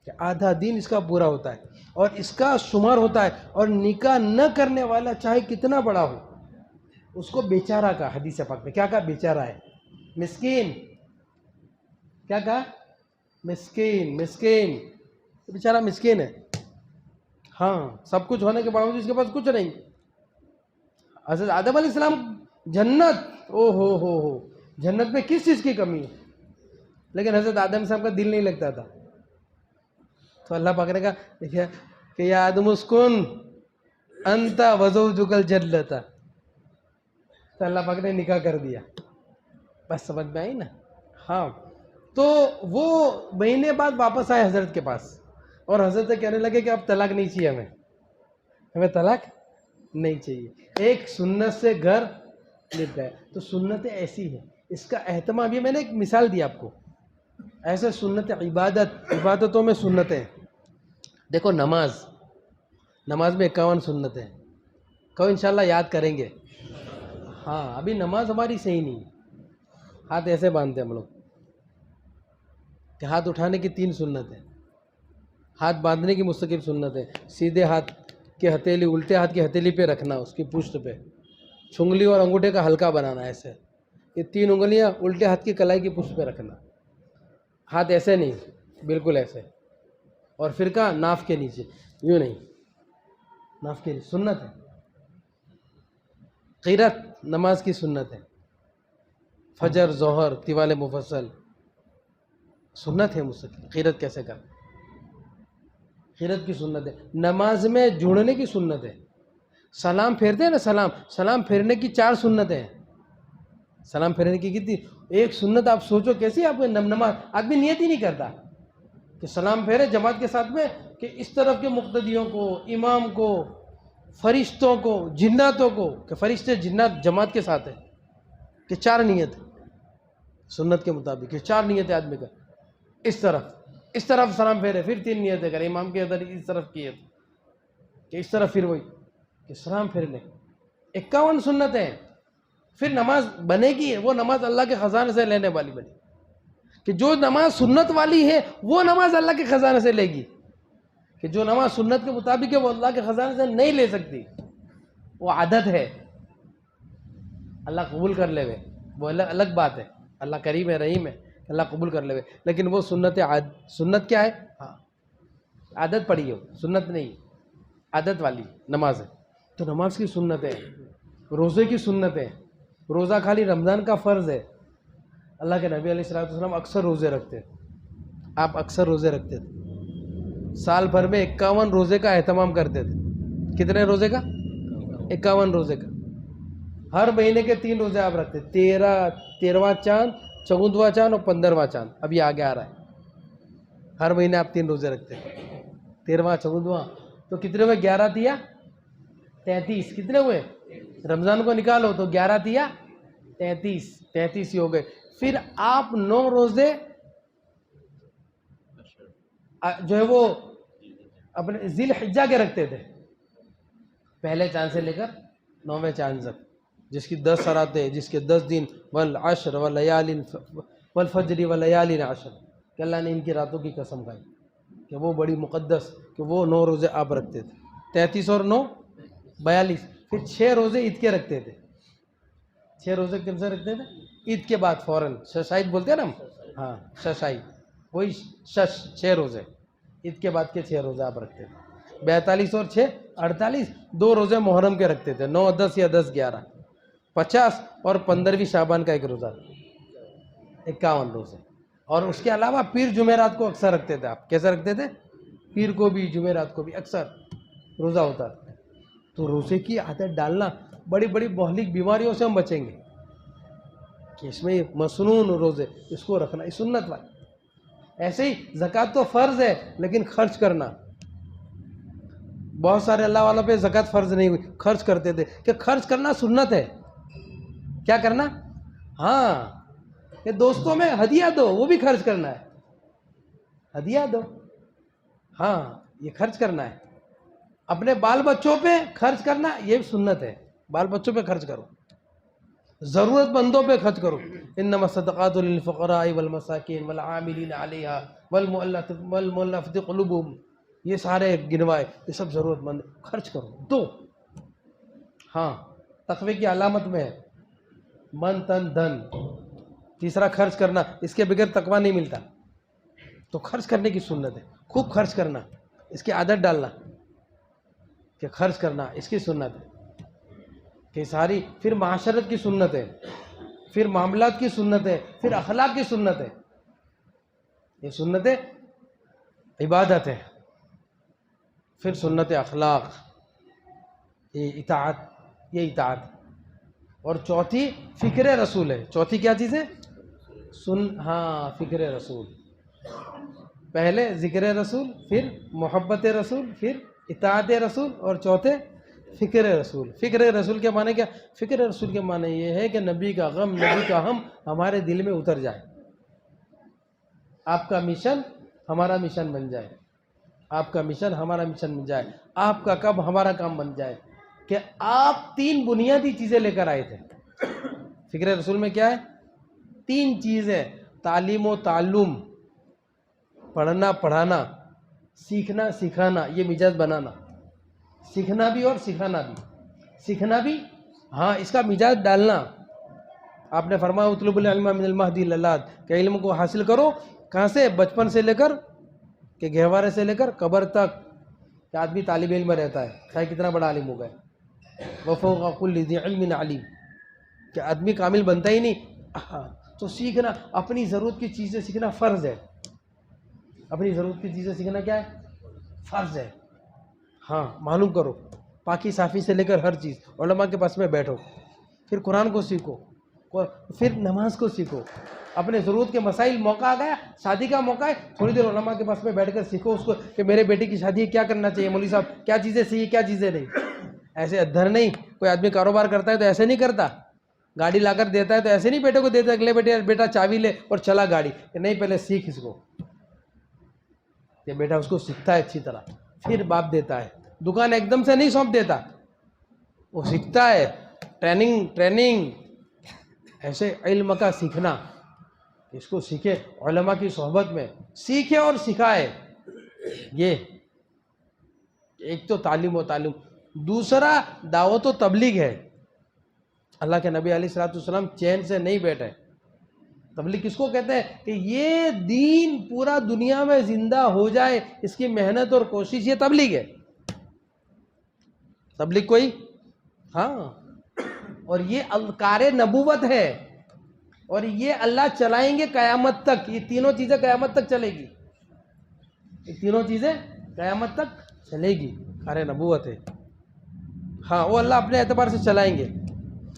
کہ آدھا دین اس کا پورا ہوتا ہے اور اس کا شمار ہوتا ہے. اور نکاح نہ کرنے والا چاہے کتنا بڑا ہو، اس کو بیچارہ کا، حدیث پاک میں کیا کہا؟ بیچارہ ہے، مسکین. کیا کہا؟ مسکین بیچارہ مسکین ہے. ہاں سب کچھ ہونے کے باوجود اس کے پاس کچھ نہیں. حضرت آدم علیہ السلام جنت، ہو جنت میں کس چیز کی کمی ہے؟ لیکن حضرت آدم صاحب کا دل نہیں لگتا تھا. تو اللہ پاک نے کہا کہ یا آدم اسکن انت وزوجک الجنۃ. تو اللہ پاک نے نکاح کر دیا. بس سمجھ میں آئی نا. ہاں تو وہ مہینے بعد واپس آئے حضرت کے پاس اور حضرت سے کہنے لگے کہ اب طلاق نہیں چاہیے، ہمیں طلاق نہیں چاہیے. ایک سنت سے گھر لپٹا ہے. تو سنتیں ایسی ہیں, اس کا اہتمام, یہ میں نے ایک مثال دی آپ کو. ایسے سنت عبادتوں میں سنتیں. دیکھو نماز میں 51 سنتیں ہیں. کہو انشاءاللہ یاد کریں گے. ہاں ابھی نماز ہماری صحیح نہیں ہے. ہاتھ ایسے باندھتے ہم لوگ کہ ہاتھ اٹھانے کی 3 سنتیں, ہاتھ باندھنے کی مستقل سنتیں, سیدھے ہاتھ کی ہتھیلی الٹے ہاتھ کی ہتھیلی پہ رکھنا, اس کی پشت پہ, چھنگلی اور انگوٹھے کا ہلکا بنانا ایسے, یہ 3 انگلیاں الٹے ہاتھ کی کلائی کی پشت پہ رکھنا, ہاتھ ایسے نہیں, بالکل ایسے, اور فرقہ ناف کے نیچے, یوں نہیں, ناف کے نیچے. سنت ہے. قرات نماز کی سنت ہے, فجر ظہر طوال مفصل سنت ہے مستقل. قرات کیسے کر, قرات کی سنت ہے. نماز میں جڑنے کی سنت ہے. سلام پھیرتے ہیں نا, سلام پھیرنے کی 4 سنتیں ہیں. سلام پھیرنے کی کتنی, ایک سنت آپ سوچو کیسی آپ کو. نماز آدمی نیت ہی نہیں کرتا کہ سلام پھیرے جماعت کے ساتھ میں, کہ اس طرف کے مقتدیوں کو, امام کو, فرشتوں کو, جناتوں کو, کہ فرشتے جنات جماعت کے ساتھ ہیں, کہ 4 نیت سنت کے مطابق, کہ 4 نیتیں آدمی کا. اس طرف سلام پھیرے, پھر 3 نیتیں کرے, امام کے ادھر اس طرف کی ہے کہ اس طرف, پھر وہی کہ سلام پھیرنے. 51 سنتیں ہیں. پھر نماز بنے گی, وہ نماز اللہ کے خزانے سے لینے والی بنے, کہ جو نماز سنت والی ہے وہ نماز اللہ کے خزانے سے لے گی, کہ جو نماز سنت کے مطابق ہے وہ اللہ کے خزانے سے نہیں لے سکتی. وہ عادت ہے, اللہ قبول کر لے وے, وہ الگ بات ہے. اللہ کریم ہے, رحیم ہے, اللہ قبول کر لے وے. لیکن وہ سنت کیا ہے؟ ہاں عادت پڑی ہو, سنت نہیں, عادت والی نماز ہے. تو نماز کی سنت ہے. روزے کی سنت ہے. روزہ خالی رمضان کا فرض ہے. اللہ کے نبی علیہ السلام اکثر روزے رکھتے, آپ اکثر روزے رکھتے تھے. سال بھر میں 51 روزے کا اہتمام کرتے تھے. کتنے روزے کا؟ 51 روزے کا. ہر مہینے کے 3 روزے آپ رکھتے, 13واں چاند, 14واں چاند اور 15واں چاند. اب یہ آگے آ رہا ہے. ہر مہینے آپ 3 روزے رکھتے, 13واں 14واں, تو کتنے ہوئے؟ 11 دیا 33. کتنے ہوئے؟ رمضان کو نکالو تو 11 دیا 33 ہی ہو گئے. پھر آپ 9 روزے جو ہے وہ اپنے ذی الحجہ کے رکھتے تھے, پہلے چاند سے لے کر 9ویں چاند تک, جس کی 10 راتیں, جس کے 10 دن, والعشر والیال والفجر والیال عشر, کہ اللہ نے ان کی راتوں کی قسم کھائی کہ وہ بڑی مقدس, کہ وہ 9 روزے آپ رکھتے تھے. 33 اور 9 42. پھر 6 روزے عید کے رکھتے تھے. 6 روزے کب سے رکھتے تھے؟ عید کے بعد فوراً, ششاید بولتے ہیں نا ہم, ہاں ششائی, وہی 6 روزے عید کے بعد کے 6 روزے آپ رکھتے تھے. 42 اور 6 48. 2 روزے محرم کے رکھتے تھے, 9 10 یا 10 11. 50 اور 15ویں شعبان کا 1 روزہ, 51 روزے. اور اس کے علاوہ پیر جمعرات کو اکثر رکھتے تھے آپ. کیسے رکھتے تھے؟ پیر کو بھی جمعرات کو بھی اکثر روزہ ہوتا تھا. تو روزے کی عادت ڈالنا, بڑی بڑی مہلک بیماریوں سے ہم بچیں گے, کہ اس میں مسنون روزے, اس کو رکھنا, یہ سنت والی. ایسے ہی زکوٰۃ تو فرض ہے, لیکن خرچ کرنا, بہت سارے اللہ والوں پہ زکوٰۃ فرض نہیں ہوئی, خرچ کرتے تھے, کہ خرچ کرنا سنت ہے. کیا کرنا؟ ہاں, کہ دوستوں میں ہدیہ دو, وہ بھی خرچ کرنا ہے. ہدیہ دو, ہاں یہ خرچ کرنا ہے. اپنے بال بچوں پہ خرچ کرنا, یہ سنت ہے. بال بچوں پہ خرچ کرو, ضرورت مندوں پہ خرچ کرو. انما الصدقات للفقراء والمساکین والعاملین علیہا والمؤلفۃ قلوبہم, یہ سارے گنوائے, یہ سب ضرورت مند, خرچ کرو, دو. ہاں تقوی کی علامت میں ہے من تن دھن. تیسرا خرچ کرنا, اس کے بغیر تقوی نہیں ملتا. تو خرچ کرنے کی سنت ہے, خوب خرچ کرنا, اس کی عادت ڈالنا, کہ خرچ کرنا اس کی سنت ہے. کہ ساری پھر معاشرت کی سنت ہے, پھر معاملات کی سنت ہے, پھر اخلاق کی سنت ہے. یہ سنت عبادت ہے. پھر سنت اخلاق, یہ اطاعت. اور چوتھی فکر رسول ہے. چوتھی کیا چیز ہے؟ ہاں فکر رسول. پہلے ذکر رسول, پھر محبت رسول, پھر اطاعت رسول, اور چوتھے فکر رسول. فکر رسول کے معنی کیا؟ فکر رسول کے معنی یہ ہے کہ نبی کا غم، نبی کا ہم ہمارے دل میں اتر جائے. آپ کا مشن ہمارا مشن بن جائے، آپ کا مشن ہمارا مشن بن جائے، آپ کا کام ہمارا کام بن جائے. کہ آپ 3 بنیادی چیزیں لے کر آئے تھے. فکر رسول میں کیا ہے؟ 3 چیزیں: تعلیم و تعلم، پڑھنا پڑھانا، سیکھنا سکھانا، یہ مزاج بنانا. سیکھنا بھی اور سکھانا بھی. سیکھنا بھی، ہاں اس کا مزاج ڈالنا. آپ نے فرمایا اطلب العلم من المہد الی اللحد، کہ علم کو حاصل کرو کہاں سے؟ بچپن سے لے کر کہ گہوارے سے لے کر قبر تک. کہ آدمی طالب علم رہتا ہے چاہے کتنا بڑا عالم ہو گئے. وفوق کل ذی علم علیم، کہ آدمی کامل بنتا ہی نہیں. تو سیکھنا، اپنی ضرورت کی چیزیں سیکھنا فرض ہے. اپنی ضرورت کی چیزیں سیکھنا کیا ہے؟ فرض ہے. ہاں معلوم کرو، پاکی صافی سے لے کر ہر چیز. علماء کے پاس میں بیٹھو، پھر قرآن کو سیکھو، پھر نماز کو سیکھو. اپنے ضرورت کے مسائل، موقع آ گیا، شادی کا موقع ہے، تھوڑی دیر علماء کے پاس میں بیٹھ کر سیکھو اس کو کہ میرے بیٹے کی شادی کیا کرنا چاہیے، مولوی صاحب کیا چیزیں صحیح کیا چیزیں نہیں. ایسے ادھر نہیں. کوئی آدمی کاروبار کرتا ہے تو ایسے نہیں کرتا. گاڑی لا کر دیتا ہے تو ایسے نہیں بیٹے کو دیتا ہے کہ لے بیٹا چاوی لے اور چلا گاڑی. کہ نہیں، پہلے سیکھ اس کو. کہ بیٹا اس کو سیکھتا ہے اچھی طرح، پھر باپ دیتا ہے. دکان ایک دم سے نہیں سونپ دیتا، وہ سیکھتا ہے. ٹریننگ ایسے علم کا سیکھنا، اس کو سیکھے علماء کی صحبت میں، سیکھے اور سکھائے. یہ ایک تو تعلیم و تعلم. دوسرا دعوت و تبلیغ ہے. اللہ کے نبی علیہ الصلوۃ والسلام چین سے نہیں بیٹھے. تبلیغ کس کو کہتے ہیں؟ کہ یہ دین پورا دنیا میں زندہ ہو جائے، اس کی محنت اور کوشش، یہ تبلیغ ہے. تبلیغ کوئی، ہاں. اور یہ کار نبوت ہے، اور یہ اللہ چلائیں گے قیامت تک. یہ تینوں چیزیں قیامت تک چلے گی. یہ تینوں چیزیں قیامت تک چلے گی. کار نبوت ہے. ہاں وہ اللہ اپنے اعتبار سے چلائیں گے.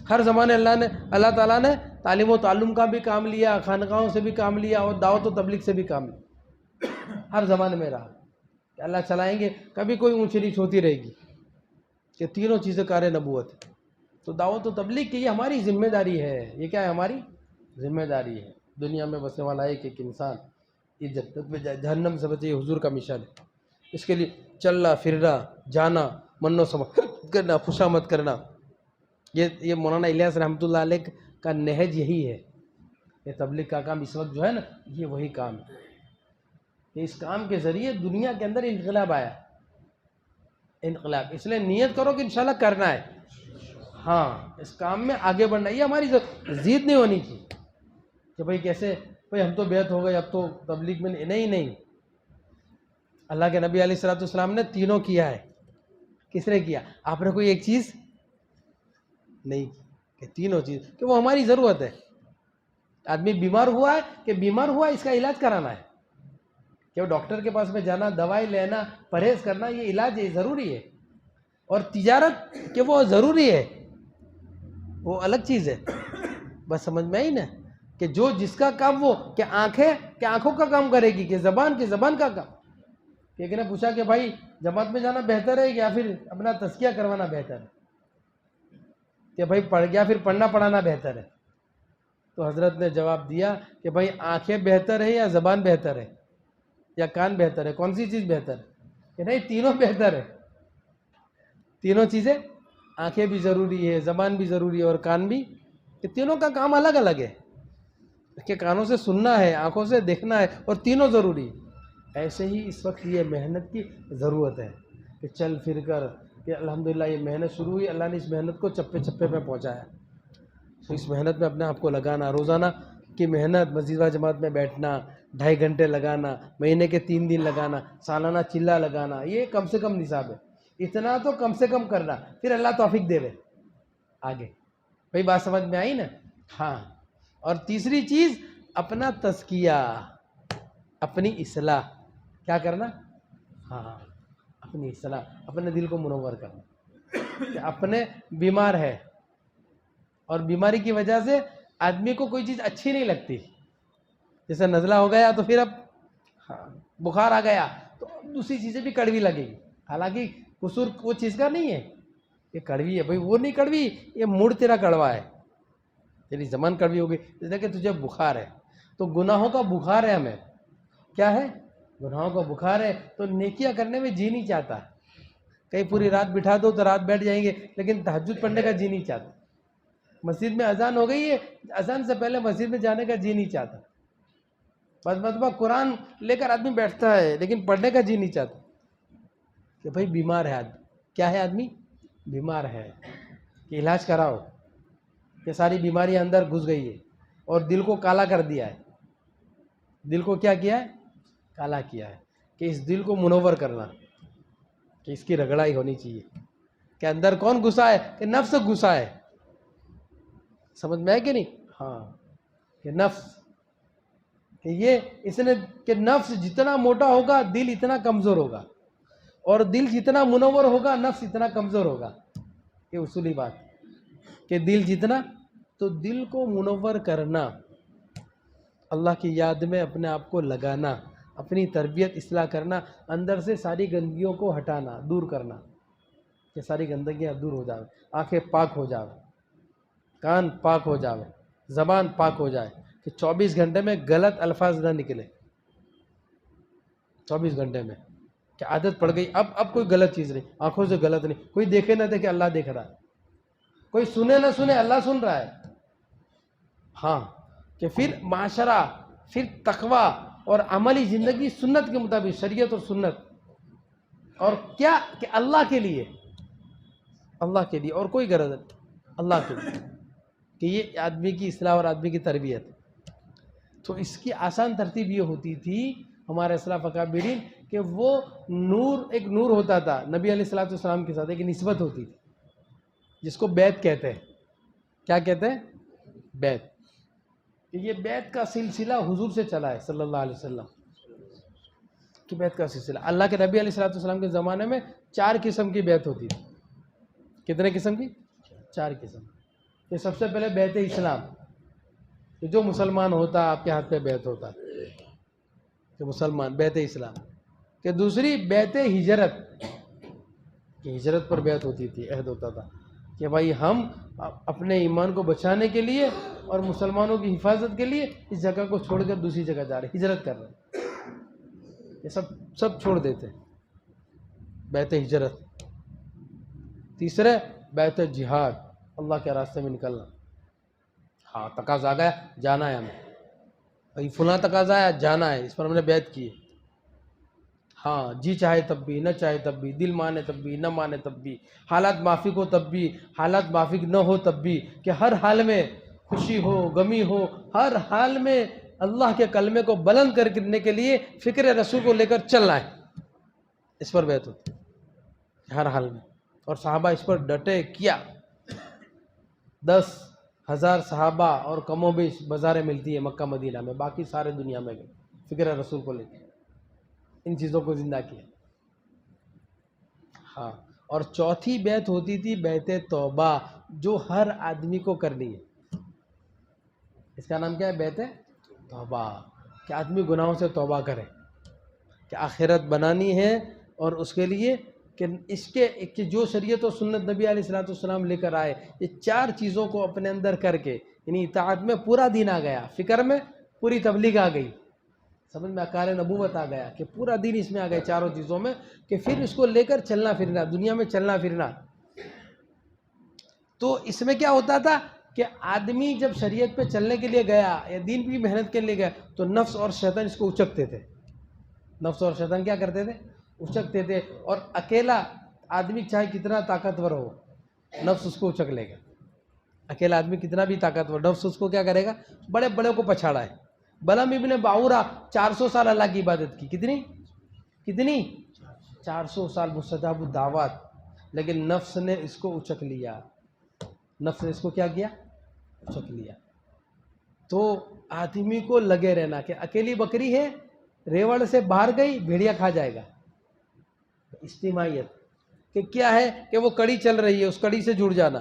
ہر زمانے اللہ تعالیٰ نے تعلیم و تعلم کا بھی کام لیا، خانقاہوں سے بھی کام لیا، اور دعوت و تبلیغ سے بھی کام لیا. ہر زمانے میں رہا کہ اللہ چلائیں گے. کبھی کوئی اونچ نیچ ہوتی رہے گی. کہ تینوں چیزیں کار نبوت ہے. تو دعوت و تبلیغ کی یہ ہماری ذمہ داری ہے. یہ کیا ہے؟ ہماری ذمہ داری ہے. دنیا میں بسنے والا ایک انسان یہ جنت میں جائے، جہنم سے بچے، یہ حضور کا مشن ہے. اس کے لیے چلنا پھرنا، جانا، من و سماعت کرنا، خوشامد کرنا. یہ مولانا الیاس رحمۃ اللہ علیہ کا نہج یہی ہے. یہ تبلیغ کا کام اس وقت جو ہے نا، یہ وہی کام ہے. کہ اس کام کے ذریعے دنیا کے اندر انقلاب آیا. انقلاب اس لیے نیت کرو کہ انشاءاللہ کرنا ہے. ہاں اس کام میں آگے بڑھنا. یہ ہماری ضد نہیں ہونی چاہیے کہ بھئی کیسے، بھئی ہم تو بیعت ہو گئے اب تو تبلیغ میں نہیں. اللہ کے نبی علیہ الصلوۃ والسلام نے تینوں کیا ہے. کس نے کیا؟ آپ نے کوئی ایک چیز نہیں کی. کہ تینوں چیز، کہ وہ ہماری ضرورت ہے. آدمی بیمار ہوا ہے، کہ بیمار ہوا اس کا علاج کرانا ہے. کہ وہ ڈاکٹر کے پاس میں جانا، دوائی لینا، پرہیز کرنا، یہ علاج ہے، ضروری ہے. اور تجارت کہ وہ ضروری ہے، وہ الگ چیز ہے. بس سمجھ میں آئی نا؟ کہ جو جس کا کام وہ، کہ آنکھیں کہ آنکھوں کا کام کرے گی، کہ زبان کا کام. کہ ایک نے پوچھا کہ بھائی جماعت میں جانا بہتر ہے یا پھر اپنا تزکیہ کروانا بہتر ہے؟ کہ بھائی پڑھ گیا پھر پڑھنا پڑھانا بہتر ہے. تو حضرت نے جواب دیا کہ بھائی آنکھیں بہتر ہے یا زبان بہتر ہے یا کان بہتر ہے؟ کون سی چیز بہتر ہے؟ کہ نہیں، تینوں بہتر ہے. تینوں چیزیں، آنکھیں بھی ضروری ہے، زبان بھی ضروری ہے اور کان بھی. کہ تینوں کا کام الگ الگ ہے. کہ کانوں سے سننا ہے، آنکھوں سے دیکھنا ہے، اور تینوں ضروری ہے. ایسے ہی اس وقت یہ محنت کی ضرورت ہے. کہ چل پھر کر، کہ الحمدللہ یہ محنت شروع ہوئی، اللہ نے اس محنت کو چپے چپے پہ پہنچایا. تو اس محنت میں اپنے آپ کو لگانا. روزانہ کی محنت، مسجد و جماعت میں بیٹھنا، 2.5 گھنٹے لگانا، مہینے کے 3 دن لگانا، سالانہ چلہ لگانا، یہ کم سے کم نصاب ہے. اتنا تو کم سے کم کرنا، پھر اللہ توفیق دے آگے. بھئی بات سمجھ میں آئی نا؟ ہاں. اور تیسری چیز، اپنا تزکیہ، اپنی اصلاح. کیا کرنا؟ ہاں اپنی اصلاح، اپنے دل کو منور کرنا. کہ اپنے بیمار ہے، اور بیماری کی وجہ سے آدمی کو کوئی چیز اچھی نہیں لگتی. جیسے نزلہ ہو گیا تو پھر اب بخار آ گیا تو دوسری چیزیں بھی کڑوی لگے گی. حالانکہ قصور وہ چیز کا نہیں ہے، یہ کڑوی ہے بھائی، وہ نہیں کڑوی، یہ موڈ تیرا کڑوا ہے، تیری زبان کڑوی ہو گئی، اس لیے کہ تجھے بخار ہے. تو گناہوں کا بخار ہے ہمیں. کیا ہے؟ گناہوں کا بخار ہے. تو نیکیاں کرنے میں جی نہیں چاہتا. کہیں پوری رات بٹھا دو تو رات بیٹھ جائیں گے، لیکن تہجد پڑھنے کا جی نہیں چاہتا. مسجد میں اذان ہو گئی ہے، اذان سے پہلے مسجد میں جانے کا جی نہیں چاہتا. بس مرتبہ قرآن لے کر آدمی بیٹھتا ہے لیکن پڑھنے کا جی نہیں چاہتا. کہ بھائی بیمار ہے آدمی. کیا ہے آدمی؟ بیمار ہے، کہ علاج کراؤ، کہ ساری بیماریاں اندر گھس گئی ہے اور دل کو کالا کر دیا ہے. دل کو کیا کیا ہے؟ کالا کیا ہے. کہ اس دل کو منور کرنا، کہ اس کی رگڑائی ہونی چاہیے. کہ اندر کون گھسا ہے؟ کہ نفس گھسا ہے. سمجھ میں ہے کہ نہیں؟ ہاں، کہ نفس، کہ یہ اس نے، کہ نفس جتنا موٹا ہوگا دل اتنا کمزور ہوگا، اور دل جتنا منور ہوگا نفس اتنا کمزور ہوگا. یہ اصولی بات، کہ دل جتنا، تو دل کو منور کرنا، اللہ کی یاد میں اپنے آپ کو لگانا، اپنی تربیت اصلاح کرنا، اندر سے ساری گندگیوں کو ہٹانا، دور کرنا، کہ ساری گندگیاں دور ہو جائے، آنکھیں پاک ہو جائے، کان پاک ہو جائے، زبان پاک ہو جائے، کہ 24 گھنٹے میں غلط الفاظ نہ نکلے. 24 گھنٹے میں کہ عادت پڑ گئی، اب کوئی غلط چیز نہیں، آنکھوں سے غلط نہیں، کوئی دیکھے نہ دیکھے اللہ دیکھ رہا ہے، کوئی سنے نہ سنے اللہ سن رہا ہے. ہاں، کہ پھر معاشرہ، پھر تقوی اور عملی زندگی سنت کے مطابق، شریعت اور سنت. اور کیا؟ کہ اللہ کے لیے، اللہ کے لیے، اور کوئی غرض نہیں، اللہ کے لیے. کہ یہ آدمی کی اصلاح اور آدمی کی تربیت. تو اس کی آسان ترتیب یہ ہوتی تھی ہمارے اسلاف اکابرین، کہ وہ نور، ایک نور ہوتا تھا نبی علیہ الصلوۃ والسلام کے ساتھ، ایک نسبت ہوتی تھی جس کو بیعت کہتے ہیں. کیا کہتے ہیں؟ بیعت. کہ یہ بیعت کا سلسلہ حضور سے چلا ہے صلی اللہ علیہ وسلم کی بیعت کا سلسلہ. اللہ کے نبی علیہ الصلوۃ والسلام کے زمانے میں 4 قسم کی بیعت ہوتی تھی. کتنے قسم کی؟ 4 قسم. کہ سب سے پہلے بیعت اسلام، کہ جو مسلمان ہوتا آپ کے ہاتھ پہ بیعت ہوتا، کہ مسلمان، بیعت اسلام. کہ دوسری بیعت ہجرت، کہ ہجرت پر بیعت ہوتی تھی، عہد ہوتا تھا کہ بھائی ہم اپنے ایمان کو بچانے کے لیے اور مسلمانوں کی حفاظت کے لیے اس جگہ کو چھوڑ کر دوسری جگہ جا رہے ہیں، ہجرت کر رہے ہیں. یہ سب چھوڑ دیتے، بیعت ہجرت. تیسرے بیعت جہاد، اللہ کے راستے میں نکلنا. ہاں، تقاضا آ گیا، جانا ہے ہمیں، بھائی فلاں تقاضا ہے، جانا ہے، اس پر ہم نے بیعت کی ہے. ہاں، جی چاہے تب بھی، نہ چاہے تب بھی، دل مانے تب بھی، نہ مانے تب بھی، حالات موافق ہو تب بھی، حالات موافق نہ ہو تب بھی، کہ ہر حال میں، خوشی ہو غمی ہو، ہر حال میں اللہ کے کلمے کو بلند کرنے کے لیے فکر رسول کو لے کر چلنا ہے. اس پر بیعت ہوتی ہے ہر حال میں. اور صحابہ اس پر ڈٹے، کیا. 10,000 صحابہ اور کم و بیش بازاریں ملتی ہیں مکہ مدینہ میں، باقی سارے دنیا میں گئے فکر رسول کو لے کے، ان چیزوں کو زندہ کیا. ہاں، اور چوتھی بیعت ہوتی تھی بیعت توبہ، جو ہر آدمی کو کرنی ہے. اس کا نام کیا ہے؟ بیعت توبہ. کہ آدمی گناہوں سے توبہ کرے، کہ آخرت بنانی ہے، اور اس کے لیے کہ اس کے کہ جو شریعت و سنت نبی علیہ الصلوۃ والسلام لے کر آئے، یہ 4 چیزوں کو اپنے اندر کر کے، یعنی اطاعت میں پورا دین آ گیا، فکر میں پوری تبلیغ آ گئی، سمجھ میں اقار نبوت آ گیا، کہ پورا دین اس میں آ گئے 4 چیزوں میں. کہ پھر اس کو لے کر چلنا پھرنا، دنیا میں چلنا پھرنا. تو اس میں کیا ہوتا تھا کہ آدمی جب شریعت پہ چلنے کے لیے گیا یا دین کی محنت کے لیے گیا، تو نفس اور شیطان اس کو اچکتے تھے. نفس اور شیطان کیا کرتے تھے؟ اچکتے تھے. اور اکیلا آدمی چاہے کتنا طاقتور ہو، نفس اس کو اچک لے گا. اکیلا آدمی کتنا بھی طاقتور، نفس اس کو کیا کرے گا؟ بڑے بڑے کو پچھاڑا ہے. بلعام ابن باورہ 400 سال اللہ کی عبادت کی. کتنی 400 سال مستجاب الدعوات، لیکن نفس نے اس کو اچک لیا. نفس نے اس کو کیا کیا؟ اچک لیا. تو آدمی کو لگے رہنا، کہ اکیلی بکری ہے، ریوڑ سے باہر گئی بھیڑیا کھا جائے گا. اجتماعیت، کہ کیا ہے کہ وہ کڑی چل رہی ہے، اس کڑی سے جڑ جانا.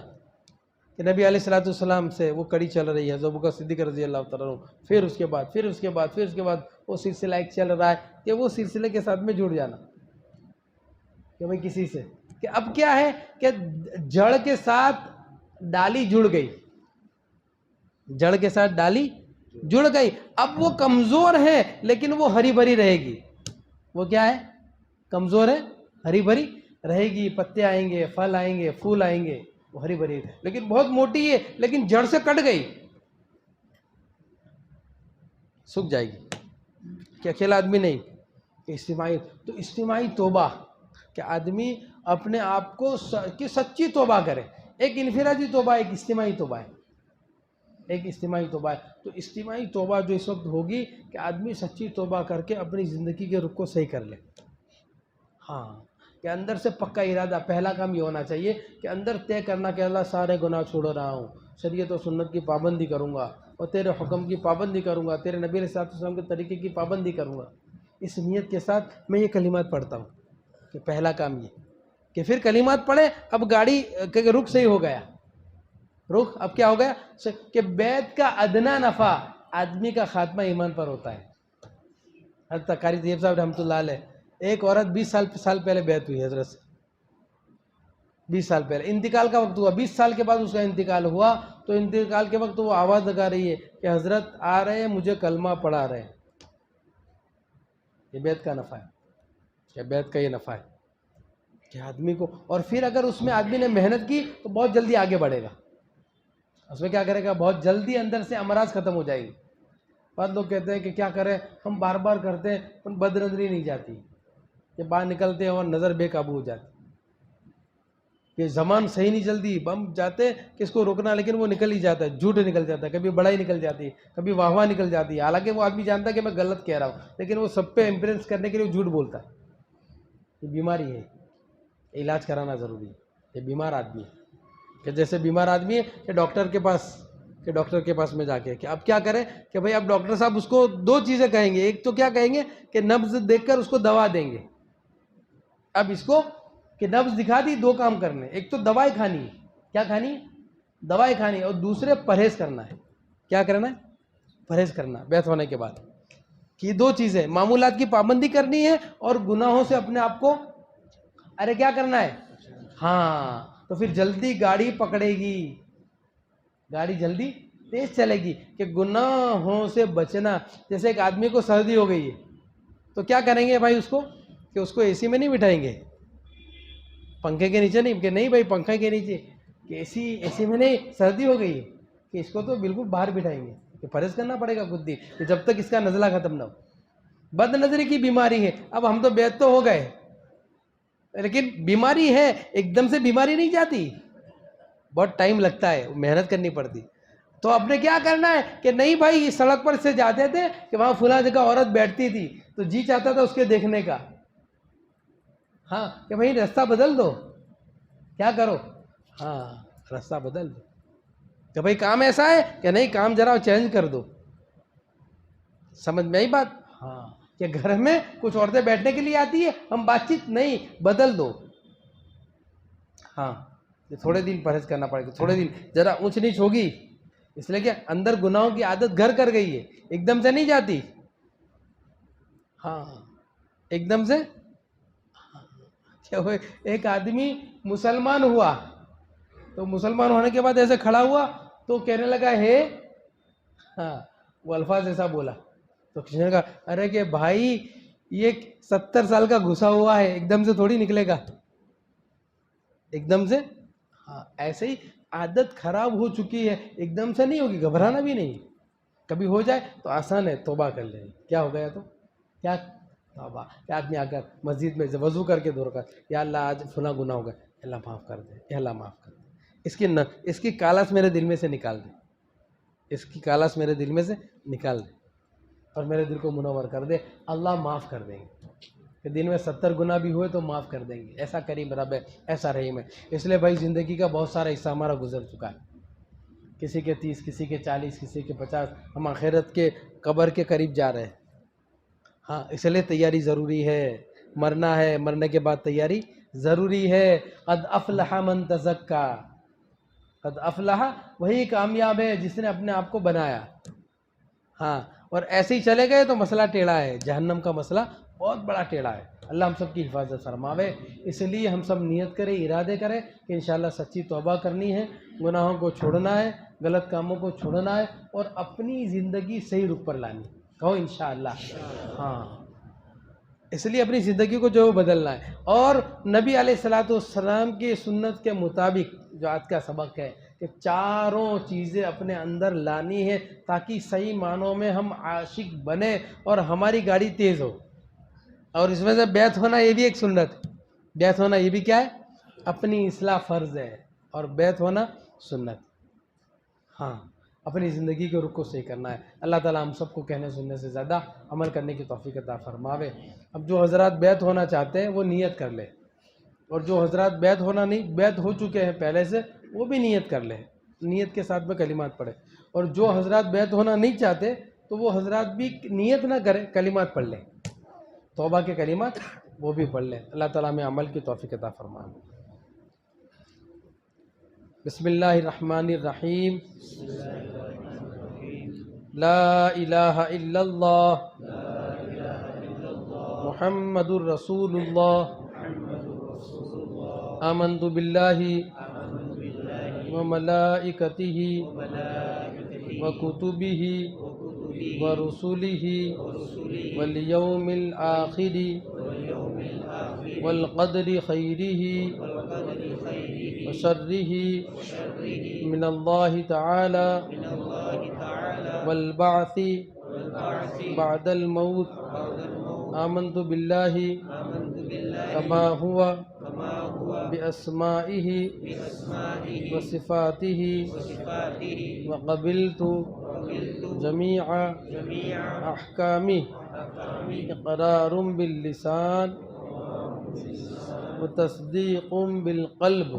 کہ نبی علیہ الصلوۃ والسلام سے وہ کڑی چل رہی ہے، حضرت ابوبکر صدیق رضی اللہ تعالیٰ عنہ، پھر اس کے بعد وہ سلسلہ ایک چل رہا ہے، کہ وہ سلسلے کے ساتھ میں جڑ جانا. کہ بھائی کسی سے کہ اب کیا ہے کہ جڑ کے ساتھ ڈالی جڑ گئی، جڑ کے ساتھ ڈالی جڑ گئی، اب وہ کمزور ہے لیکن وہ ہری بھری رہے گی. وہ کیا ہے؟ کمزور ہے، ہری بھری رہے گی، پتے آئیں گے، پھل آئیں گے، پھول آئیں گے، وہ ہری بھری، لیکن بہت موٹی ہے، لیکن جڑ سے کٹ گئی، سوکھ جائے گی. کہ اکیلا آدمی نہیں، اجتماعی. تو اجتماعی توبہ کہ آدمی اپنے آپ کو کی سچی توبہ کرے. ایک انفرادی توبہ، ایک اجتماعی توبہ ہے، ایک اجتماعی توبہ ہے. تو اجتماعی توبہ جو اس وقت ہوگی کہ آدمی سچی توبہ کر کے اپنی زندگی کے رخ کو صحیح کر لے. ہاں، کہ اندر سے پکا ارادہ. پہلا کام یہ ہونا چاہیے کہ اندر طے کرنا کہ اللہ سارے گناہ چھوڑ رہا ہوں، شریعت و سنت کی پابندی کروں گا، اور تیرے حکم کی پابندی کروں گا، تیرے نبی علیہ السلام کے طریقے کی پابندی کروں گا. اس نیت کے ساتھ میں یہ کلمات پڑھتا ہوں کہ پہلا کام یہ کہ پھر کلمات پڑھے. اب گاڑی کہ رخ صحیح ہو گیا، رخ اب کیا ہو گیا کہ بیت کا ادنا نفع آدمی کا خاتمہ ایمان پر ہوتا ہے. حضرت قاری طیب صاحب رحمۃ اللہ علیہ، ایک عورت 20 سال پہلے بیعت ہوئی حضرت سے، 20 سال پہلے انتقال کا وقت ہوا. 20 سال کے بعد اس کا انتقال ہوا. تو انتقال کے وقت وہ آواز لگا رہی ہے کہ حضرت آ رہے ہیں، مجھے کلمہ پڑھا رہے ہیں. یہ بیعت کا نفع ہے، کہ بیعت کا یہ نفع ہے کہ آدمی کو. اور پھر اگر اس میں آدمی نے محنت کی تو بہت جلدی آگے بڑھے گا. اس میں کیا کرے گا؟ بہت جلدی اندر سے امراض ختم ہو جائے گی. بعض لوگ کہتے ہیں کہ کیا کریں، ہم بار بار کرتے ہیں پر بد نظری نہیں جاتی، کہ باہر نکلتے ہیں اور نظر بے قابو ہو جاتی، کہ زمان صحیح نہیں چلتی، ہم جاتے ہیں کہ اس کو روکنا لیکن وہ نکل ہی جاتا ہے، جھوٹ نکل جاتا ہے، کبھی بڑائی نکل جاتی ہے، کبھی واہ واہ نکل جاتی ہے. حالانکہ وہ آدمی جانتا ہے کہ میں غلط کہہ رہا ہوں، لیکن وہ سب پہ امپریس کرنے کے لیے جھوٹ بولتا ہے. یہ بیماری ہے، علاج کرانا ضروری ہے. یہ بیمار آدمی ہے کہ جیسے بیمار آدمی ہے کہ ڈاکٹر کے پاس میں جا کے کہ اب کیا کریں کہ بھئی اب ڈاکٹر صاحب اس کو 2 چیزیں کہیں گے. ایک تو کیا کہیں گے کہ نبض دیکھ کر اس کو دوا دیں گے. اب اس کو کہ نبض دکھا دی، 2 کام کرنے، ایک تو دوائی کھانی ہے. کیا کھانی ہے؟ دوائی کھانی ہے. اور دوسرے پرہیز کرنا ہے. کیا کرنا ہے؟ پرہیز کرنا. بیعت ہونے کے بعد کہ 2 چیزیں، معمولات کی پابندی کرنی ہے اور گناہوں سے اپنے آپ کو کیا کرنا ہے. ہاں، تو پھر جلدی گاڑی پکڑے گی، گاڑی جلدی تیز چلے گی. کہ گناہوں سے بچنا. جیسے ایک آدمی کو سردی ہو گئی ہے تو کیا کریں گے بھائی اس کو کہ اس کو اے سی میں نہیں بٹھائیں گے، پنکھے کے نیچے نہیں، کہ نہیں بھائی پنکھے کے نیچے، کہ اے سی میں نہیں، سردی ہو گئی ہے، کہ اس کو تو بالکل باہر بٹھائیں گے. کہ پرہیز کرنا پڑے گا خود ہی کہ جب تک اس کا نزلہ ختم نہ ہو. بد نظری کی بیماری ہے. اب ہم تو بیعت تو ہو گئے لیکن بیماری ہے، ایک دم سے بیماری نہیں جاتی، بہت ٹائم لگتا ہے، محنت کرنی پڑتی. تو آپ نے کیا کرنا ہے کہ نہیں بھائی، اس سڑک پر سے جاتے تھے کہ وہاں فلاں جگہ عورت بیٹھتی تھی تو جی چاہتا تھا اس کے دیکھنے کا. ہاں، کہ بھائی راستہ بدل دو، کیا کرو، ہاں راستہ بدل دو. کہ بھائی کام ایسا ہے کہ نہیں، کام ذرا چینج کر دو. سمجھ میں آئی بات؟ ہاں، کہ گھر میں کچھ عورتیں بیٹھنے کے لیے آتی ہے، ہم بات چیت نہیں، بدل دو. ہاں، یہ تھوڑے دن پرہیز کرنا پڑے گا، تھوڑے دن ذرا اونچ نیچ ہوگی. اس لیے کہ اندر گناہوں کی عادت گھر کر گئی ہے، ایک دم سے نہیں جاتی. ہاں، ایک دم سے. ایک آدمی مسلمان ہوا تو مسلمان ہونے کے بعد ایسے کھڑا ہوا تو کہنے لگا ہے، ہاں وہ الفاظ ایسا بولا تو کسی نے کہا ارے کہ بھائی یہ 70 سال کا گھسا ہوا ہے، ایک دم سے تھوڑی نکلے گا، ایک دم سے. ہاں، ایسے ہی عادت خراب ہو چکی ہے، ایک دم سے نہیں ہوگی، گھبرانا بھی نہیں. کبھی ہو جائے تو آسان ہے، توبہ کر لیں. کیا ہو گیا تو کیا توبہ، کہ آدمی آ کر مسجد میں وضو کر کے دور کر، یا اللہ آج فلاں گناہ ہو گیا، اللہ معاف کر دے، یا اللہ معاف کر دے. اس کی کالس میرے دل میں سے نکال دے، اس کی کالس میرے دل میں سے نکال دے اور میرے دل کو منور کر دے. اللہ معاف کر دیں گے کہ دن میں 70 گناہ بھی ہوئے تو معاف کر دیں گے. ایسا کریم رب ہے، ایسا رحیم ہے. اس لیے بھائی زندگی کا بہت سارا حصہ ہمارا گزر چکا ہے، کسی کے 30، کسی کے 40، کسی کے 50. ہم آخرت کے قبر کے قریب جا رہے ہیں. ہاں، اس لیے تیاری ضروری ہے. مرنا ہے، مرنے کے بعد تیاری ضروری ہے. قد افلح من تزکا، قد افلح وہی کامیاب ہے جس نے اپنے آپ کو بنایا. ہاں، اور ایسے ہی چلے گئے تو مسئلہ ٹیڑھا ہے. جہنم کا مسئلہ بہت بڑا ٹیڑھا ہے. اللہ ہم سب کی حفاظت فرماوے. اس لیے ہم سب نیت کریں، ارادے کریں کہ انشاءاللہ سچی توبہ کرنی ہے، گناہوں کو چھوڑنا ہے، غلط کاموں کو چھوڑنا ہے اور اپنی زندگی صحیح رخ پر لانی. کہو انشاءاللہ. ہاں، اس لیے اپنی زندگی کو جو بدلنا ہے. اور نبی علیہ الصلوۃ والسلام کی سنت کے مطابق جو آج کا سبق ہے کہ چاروں چیزیں اپنے اندر لانی ہے تاکہ صحیح معنوں میں ہم عاشق بنے اور ہماری گاڑی تیز ہو. اور اس میں سے بیعت ہونا یہ بھی ایک سنت ہے. بیعت ہونا یہ بھی کیا ہے؟ اپنی اصلاح فرض ہے اور بیعت ہونا سنت. ہاں، اپنی زندگی کے رخ کو صحیح کرنا ہے. اللہ تعالیٰ ہم سب کو کہنے سننے سے زیادہ عمل کرنے کی توفیق عطا فرماوے. اب جو حضرات بیعت ہونا چاہتے ہیں وہ نیت کر لے، اور جو حضرات بیعت ہونا نہیں، بیعت ہو چکے ہیں پہلے سے، وہ بھی نیت کر لے، نیت کے ساتھ میں کلمات پڑھے. اور جو حضرات بیعت ہونا نہیں چاہتے تو وہ حضرات بھی نیت نہ کریں، کلمات پڑھ لیں، توبہ کے کلمات وہ بھی پڑھ لیں. اللہ تعالیٰ ہمیں عمل کی توفیق عطا فرمائے. بسم اللہ الرحمن الرحیم. لا الہ الا اللہ محمد الرسول اللہ. آمنت باللہ وملائکتہ وکتبہ ورسلہ والیوم الآخر والقدر خیرہ وشرہ من اللہ تعالی والبعث بعد الموت. آمنت باللہ کما ہوا بأسمائہ وصفاتہ وقبلت جمیع احکامہ اقرار باللسان وتصدیق بالقلب.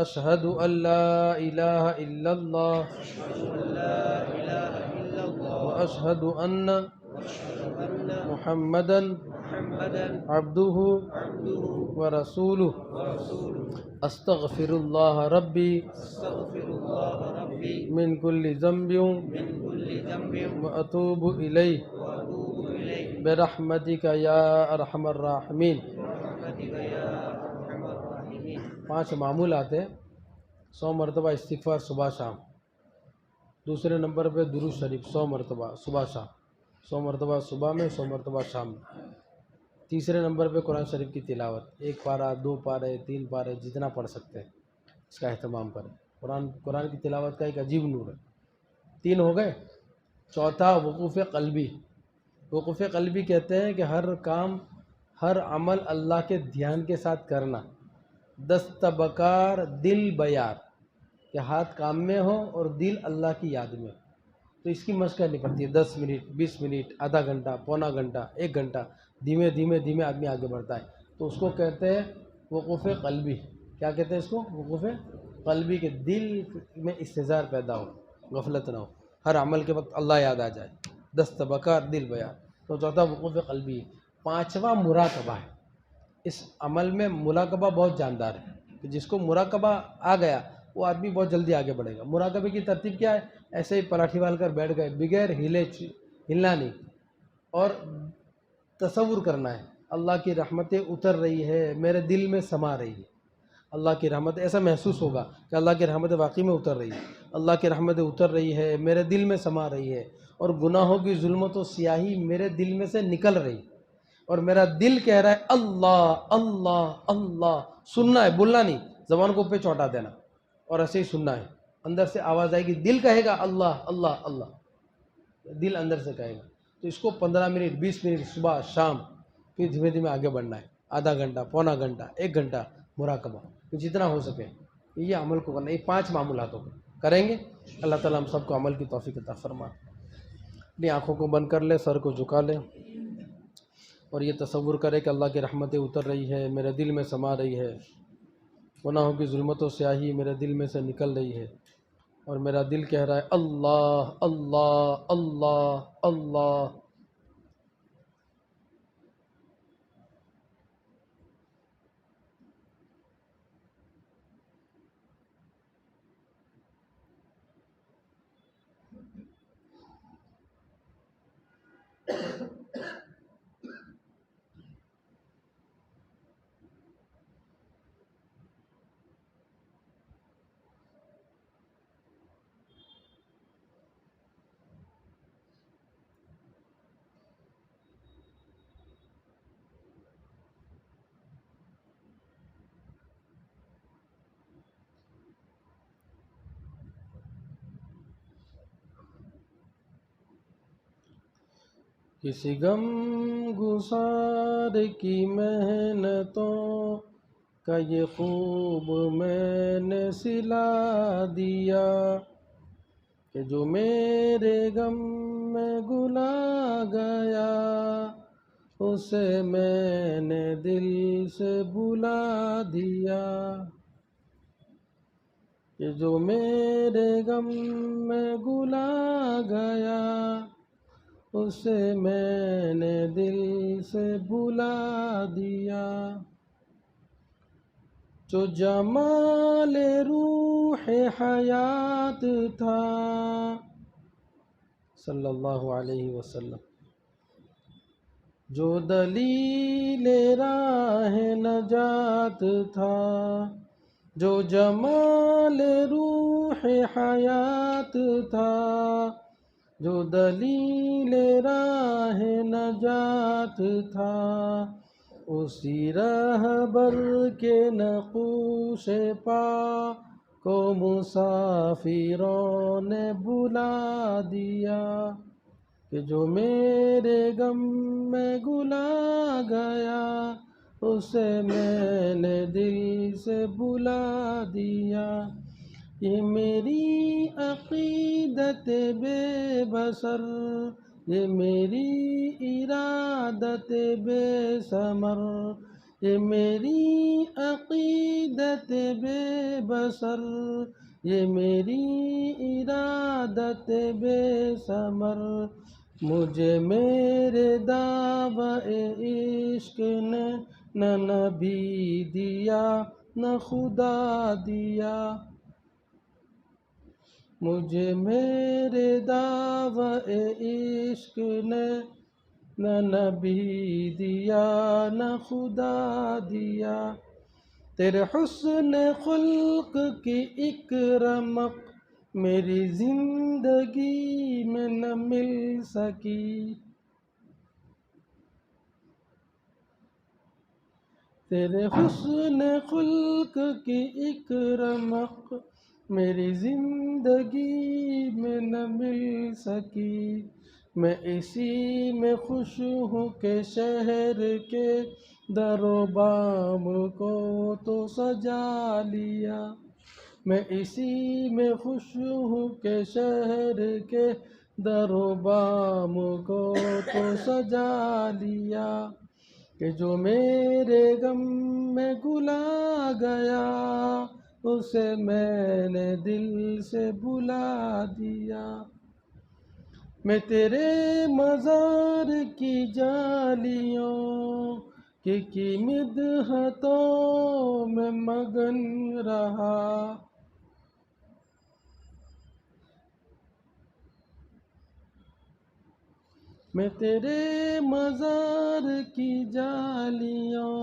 اشہد ان لا الہ الا اللہ واشہد ان محمدا عبدہ ورسولہ. استغفر اللہ ربی من کل ذنب واتوب الیہ برحمتک یا ارحم الراحمین. 5 معمولات ہیں. 100 مرتبہ استغفار صبح شام. دوسرے نمبر پہ درود شریف 100 مرتبہ صبح شام، 100 مرتبہ صبح میں، 100 مرتبہ شام میں. تیسرے نمبر پہ قرآن شریف کی تلاوت، 1 پارہ 2 پارے 3 پارے جتنا پڑھ سکتے ہیں اس کا اہتمام کریں. قرآن کی تلاوت کا ایک عجیب نور ہے. 3 ہو گئے. چوتھا وقوف قلبی. وقوف قلبی کہتے ہیں کہ ہر کام ہر عمل اللہ کے دھیان کے ساتھ کرنا. دست بکار دل بیار، کہ ہاتھ کام میں ہو اور دل اللہ کی یاد میں. تو اس کی مشق کرنی پڑتی ہے. 10 منٹ 20 منٹ، آدھا گھنٹہ، پونا گھنٹہ، 1 گھنٹہ، دھیمے دھیمے دھیمے آدمی آگے بڑھتا ہے. تو اس کو کہتے ہیں وقوف قلبی. کیا کہتے ہیں اس کو؟ وقوف قلبی. کے دل میں استحضار پیدا ہو، غفلت نہ ہو، ہر عمل کے وقت اللہ یاد آ جائے. دست بکار دل بیار. تو چوتھا وقوف قلبی. 5واں مراقبہ ہے. اس عمل میں مراقبہ بہت جاندار ہے. کہ جس کو مراقبہ آ گیا وہ آدمی بہت جلدی آگے بڑھے گا. مراقبے کی ترتیب کیا ہے؟ ایسے ہی پراٹھی وال کر بیٹھ گئے بغیر ہلنا نہیں، اور تصور کرنا ہے اللہ کی رحمتیں اتر رہی ہے، میرے دل میں سما رہی ہے. اللہ کی رحمت ایسا محسوس ہوگا کہ اللہ کی رحمت واقعی میں اتر رہی ہے. اللہ کی رحمت اتر رہی ہے، میرے دل میں سما رہی ہے، اور گناہوں کی ظلمت و سیاہی میرے دل میں سے نکل رہی، اور میرا دل کہہ رہا ہے اللہ اللہ اللہ. سننا ہے، بولنا نہیں، زبان کو پہ چوٹا دینا، اور ایسے ہی سننا ہے. اندر سے آواز آئے گی، دل کہے گا اللہ اللہ اللہ، دل اندر سے کہے گا. تو اس کو 15 منٹ 20 منٹ صبح شام، پھر دھیمے دھیمے آگے بڑھنا ہے. آدھا گھنٹہ، پونا گھنٹہ، 1 گھنٹہ مراقبہ، جتنا ہو سکے یہ عمل کو کرنا. یہ 5 معمولاتوں کو کریں گے. اللہ تعالیٰ ہم سب کو عمل کی توفیق عطا فرمائے. اپنی آنکھوں کو بند کر لے، سر کو جھکا لے، اور یہ تصور کرے کہ اللہ کی رحمتیں اتر رہی ہے، میرے دل میں سما رہی ہے، گناہوں کی ظلمت و سیاہی میرے دل میں سے نکل رہی ہے، اور میرا دل کہہ رہا ہے اللہ اللہ اللہ اللہ. کسی غم گسار کی محنتوں کا یہ خوب میں نے سلا دیا کہ جو میرے غم میں گلا گیا اسے میں نے دل سے بلا دیا کہ جو میرے غم میں گلا گیا اسے میں نے دل سے بلا دیا جو جمال روح حیات تھا صلی اللہ علیہ وسلم، جو دلیل راہ نجات تھا، جو جمال روح حیات تھا، جو دلیل راہ نجات تھا، اسی رہبر کے نقوش پا کو مسافروں نے بلا دیا کہ جو میرے غم میں گلا گیا اسے میں نے دل سے بلا دیا یہ میری عقیدت بے بسر یہ میری ارادت بے ثمر یہ میری عقیدت بے بسر یہ میری ارادت بے ثمر مجھے میرے دعوی عشق نے نہ نبی دیا نہ خدا دیا مجھے میرے دعوی عشق نے نہ نبی دیا نہ خدا دیا تیرے حسن خلق کی ایک رمق میری زندگی میں نہ مل سکی تیرے حسن خلق کی ایک رمق میری زندگی میں نہ مل سکی میں اسی میں خوش ہوں کہ شہر کے در و بام کو تو سجا لیا میں اسی میں خوش ہوں کہ شہر کے در و بام کو تو سجا لیا کہ جو میرے غم میں گلا گیا اسے میں نے دل سے بلا دیا میں تیرے مزار کی جالیوں کی مدحتوں میں مگن رہا میں تیرے مزار کی جالیوں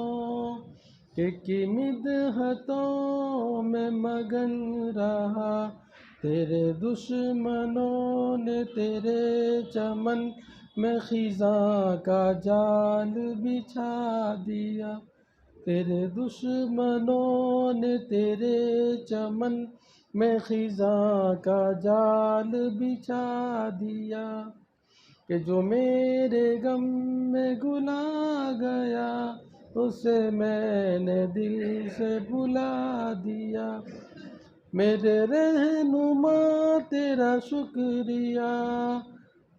کی مدحتوں میں مگن رہا تیرے دشمنوں نے تیرے چمن میں خزاں کا جال بچھا دیا تیرے دشمنوں نے تیرے چمن میں خزاں کا جال بچھا دیا کہ جو میرے غم میں گلا گیا اسے میں نے دل سے بلا دیا میرے رہنما تیرا شکریہ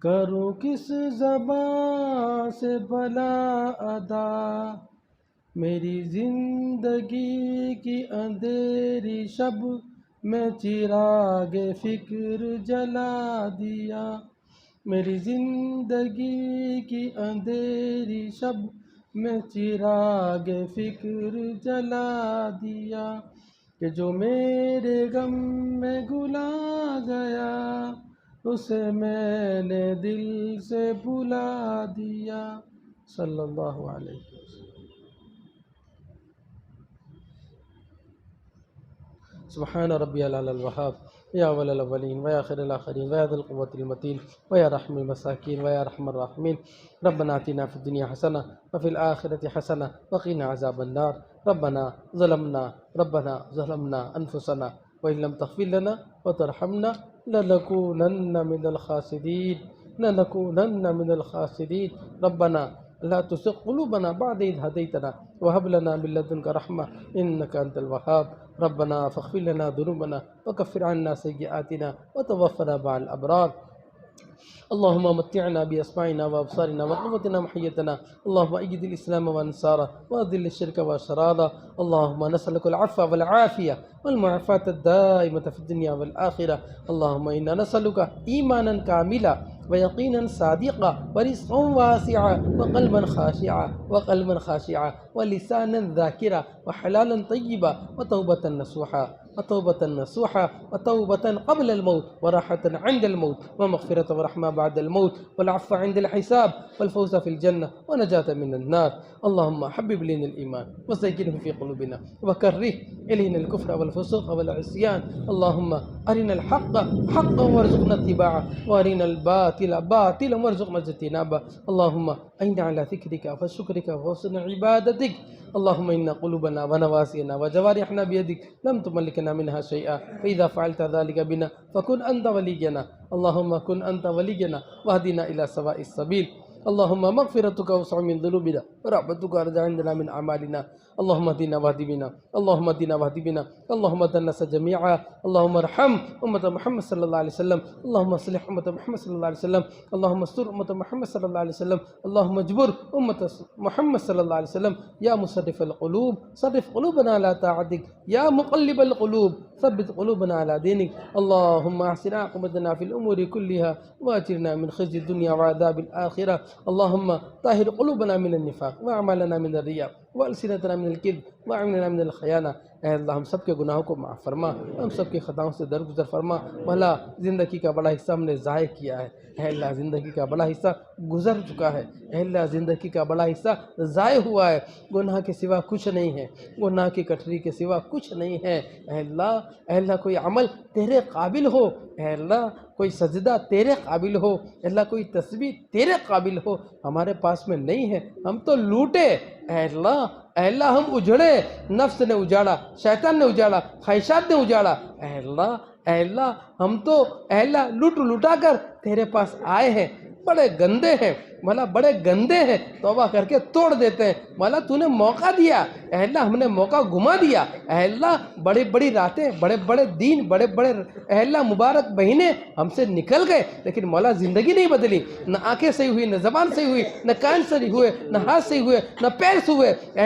کروں کس زبان سے بھلا ادا میری زندگی کی اندھیری شب میں چراغ فکر جلا دیا میری زندگی کی اندھیری شب میں چراغ فکر جلا دیا کہ جو میرے غم میں گلا گیا اسے میں نے دل سے بلا دیا صلی اللہ علیہ وسلم سبحان ربی العلی الوہاب یا اول الاولین و یا آخر الاخرین و یا ذی القوة المتین و یا رحم المساکین و یا ارحم الراحمین ربنا آتنا فی الدنیا حسنہ وفی الآخرة حسنہ وقنا عذاب النار ربنا ظلمنا انفسنا وإن لم تغفر لنا وترحمنا لنكونن من الخاسرین لنكونن من الخاسرين. ربنا لا تزغ قلوبنا بعد إذ هديتنا وهب لنا من لدنك رحمة إنك أنت الوهاب. ربنا فاغفر لنا ذنوبنا وكفر عنا سيئاتنا وتوفنا مع الأبرار. اللهم متعنا بأسماعنا وأبصارنا وقوتنا محيتنا. اللهم أيد الإسلام وأنصاره وأذل الشرك وأشراره. اللهم نسألك العفو والعافية والمعافاة الدائمة في الدنيا والآخرة. اللهم إنا نسألك إيمانا كاملا ويقينا صادقا ورزقا واسعا وقلبا خاشعا ولسانا ذاكرا وحلالا طيبا وتوبة نصوحا وتوبة قبل الموت وراحة عند الموت ومغفرة ورحمة بعد الموت والعفو عند الحساب والفوز في الجنة ونجاة من النار. اللهم حبب لنا الإيمان وزينه في قلوبنا وكره إلينا الكفر والفسوق والعصيان. اللهم أرنا الحق حقا وارزقنا اتباعه وأرنا الباطل باطلا وارزقنا اجتنابه. اللهم أعنا على ذكرك وشكرك وحسن عبادتك. اللهم إن قلوبنا ونواسينا وجوارحنا بيدك لم تملكنا منها شيئا فإذا فعلت ذلك بنا فكن أنت ولينا. اللهم كن أنت ولينا واهدنا إلى سواء السبيل. اللهم مغفرتك أوسع من ذنوبنا ورحمتك أرجى عندنا من أعمالنا. اللهم اهدنا واهد بنا اللهم اهدنا واهد بنا اللهم اهد الناس جميعا. اللهم ارحم أمة محمد صلى الله عليه وسلم. اللهم اصلح أمة محمد صلى الله عليه وسلم. اللهم استر أمة محمد صلى الله عليه وسلم. اللهم اجبر أمة محمد صلى الله عليه وسلم. يا مصرف القلوب صرف قلوبنا على طاعتك. يا مقلب القلوب ثبت قلوبنا على دينك. اللهم احسن عاقبتنا في الأمور كلها واجرنا من خزي الدنيا وعذاب الآخرة. اللهم طهر قلوبنا من النفاق وأعمالنا من الرياء وألسنتنا من الكذب وأعيننا من الخيانة. اے اللہ ہم سب کے گناہوں کو معاف فرما، ہم سب کی خطاؤں سے درگزر فرما. بھلا زندگی کا بڑا حصہ ہم نے ضائع کیا ہے. اے اللہ زندگی کا بڑا حصہ گزر چکا ہے. اے اللہ زندگی کا بڑا حصہ ضائع ہوا ہے. گناہ کے سوا کچھ نہیں ہے، گناہ کی کٹری کے سوا کچھ نہیں ہے. اے اللہ کوئی عمل تیرے قابل ہو، اے اللہ کوئی سجدہ تیرے قابل ہو، اے اللہ کوئی تسبیح تیرے قابل ہو، ہمارے پاس میں نہیں ہے. ہم تو لوٹے. اے اللہ ہم اجڑے. نفس نے اجاڑا، شیطان نے اجاڑا، خواہشات نے اجاڑا. اے اللہ ہم تو اے اللہ لٹا کر تیرے پاس آئے ہیں. بڑے گندے ہیں مولا، بڑے گندے ہیں. توبہ کر کے توڑ دیتے ہیں. مولا تو نے موقع دیا، اے اللہ ہم نے موقع گما دیا. اے اللہ بڑی بڑی راتیں، بڑے بڑے دین، بڑے بڑے اے اللہ مبارک مہینے ہم سے نکل گئے، لیکن مولا زندگی نہیں بدلی. نہ آنکھیں صحیح ہوئی، نہ زبان صحیح ہوئی، نہ کان صحیح ہوئے، نہ ہاتھ صحیح ہوئے، نہ پیر صحیح ہوئے. اے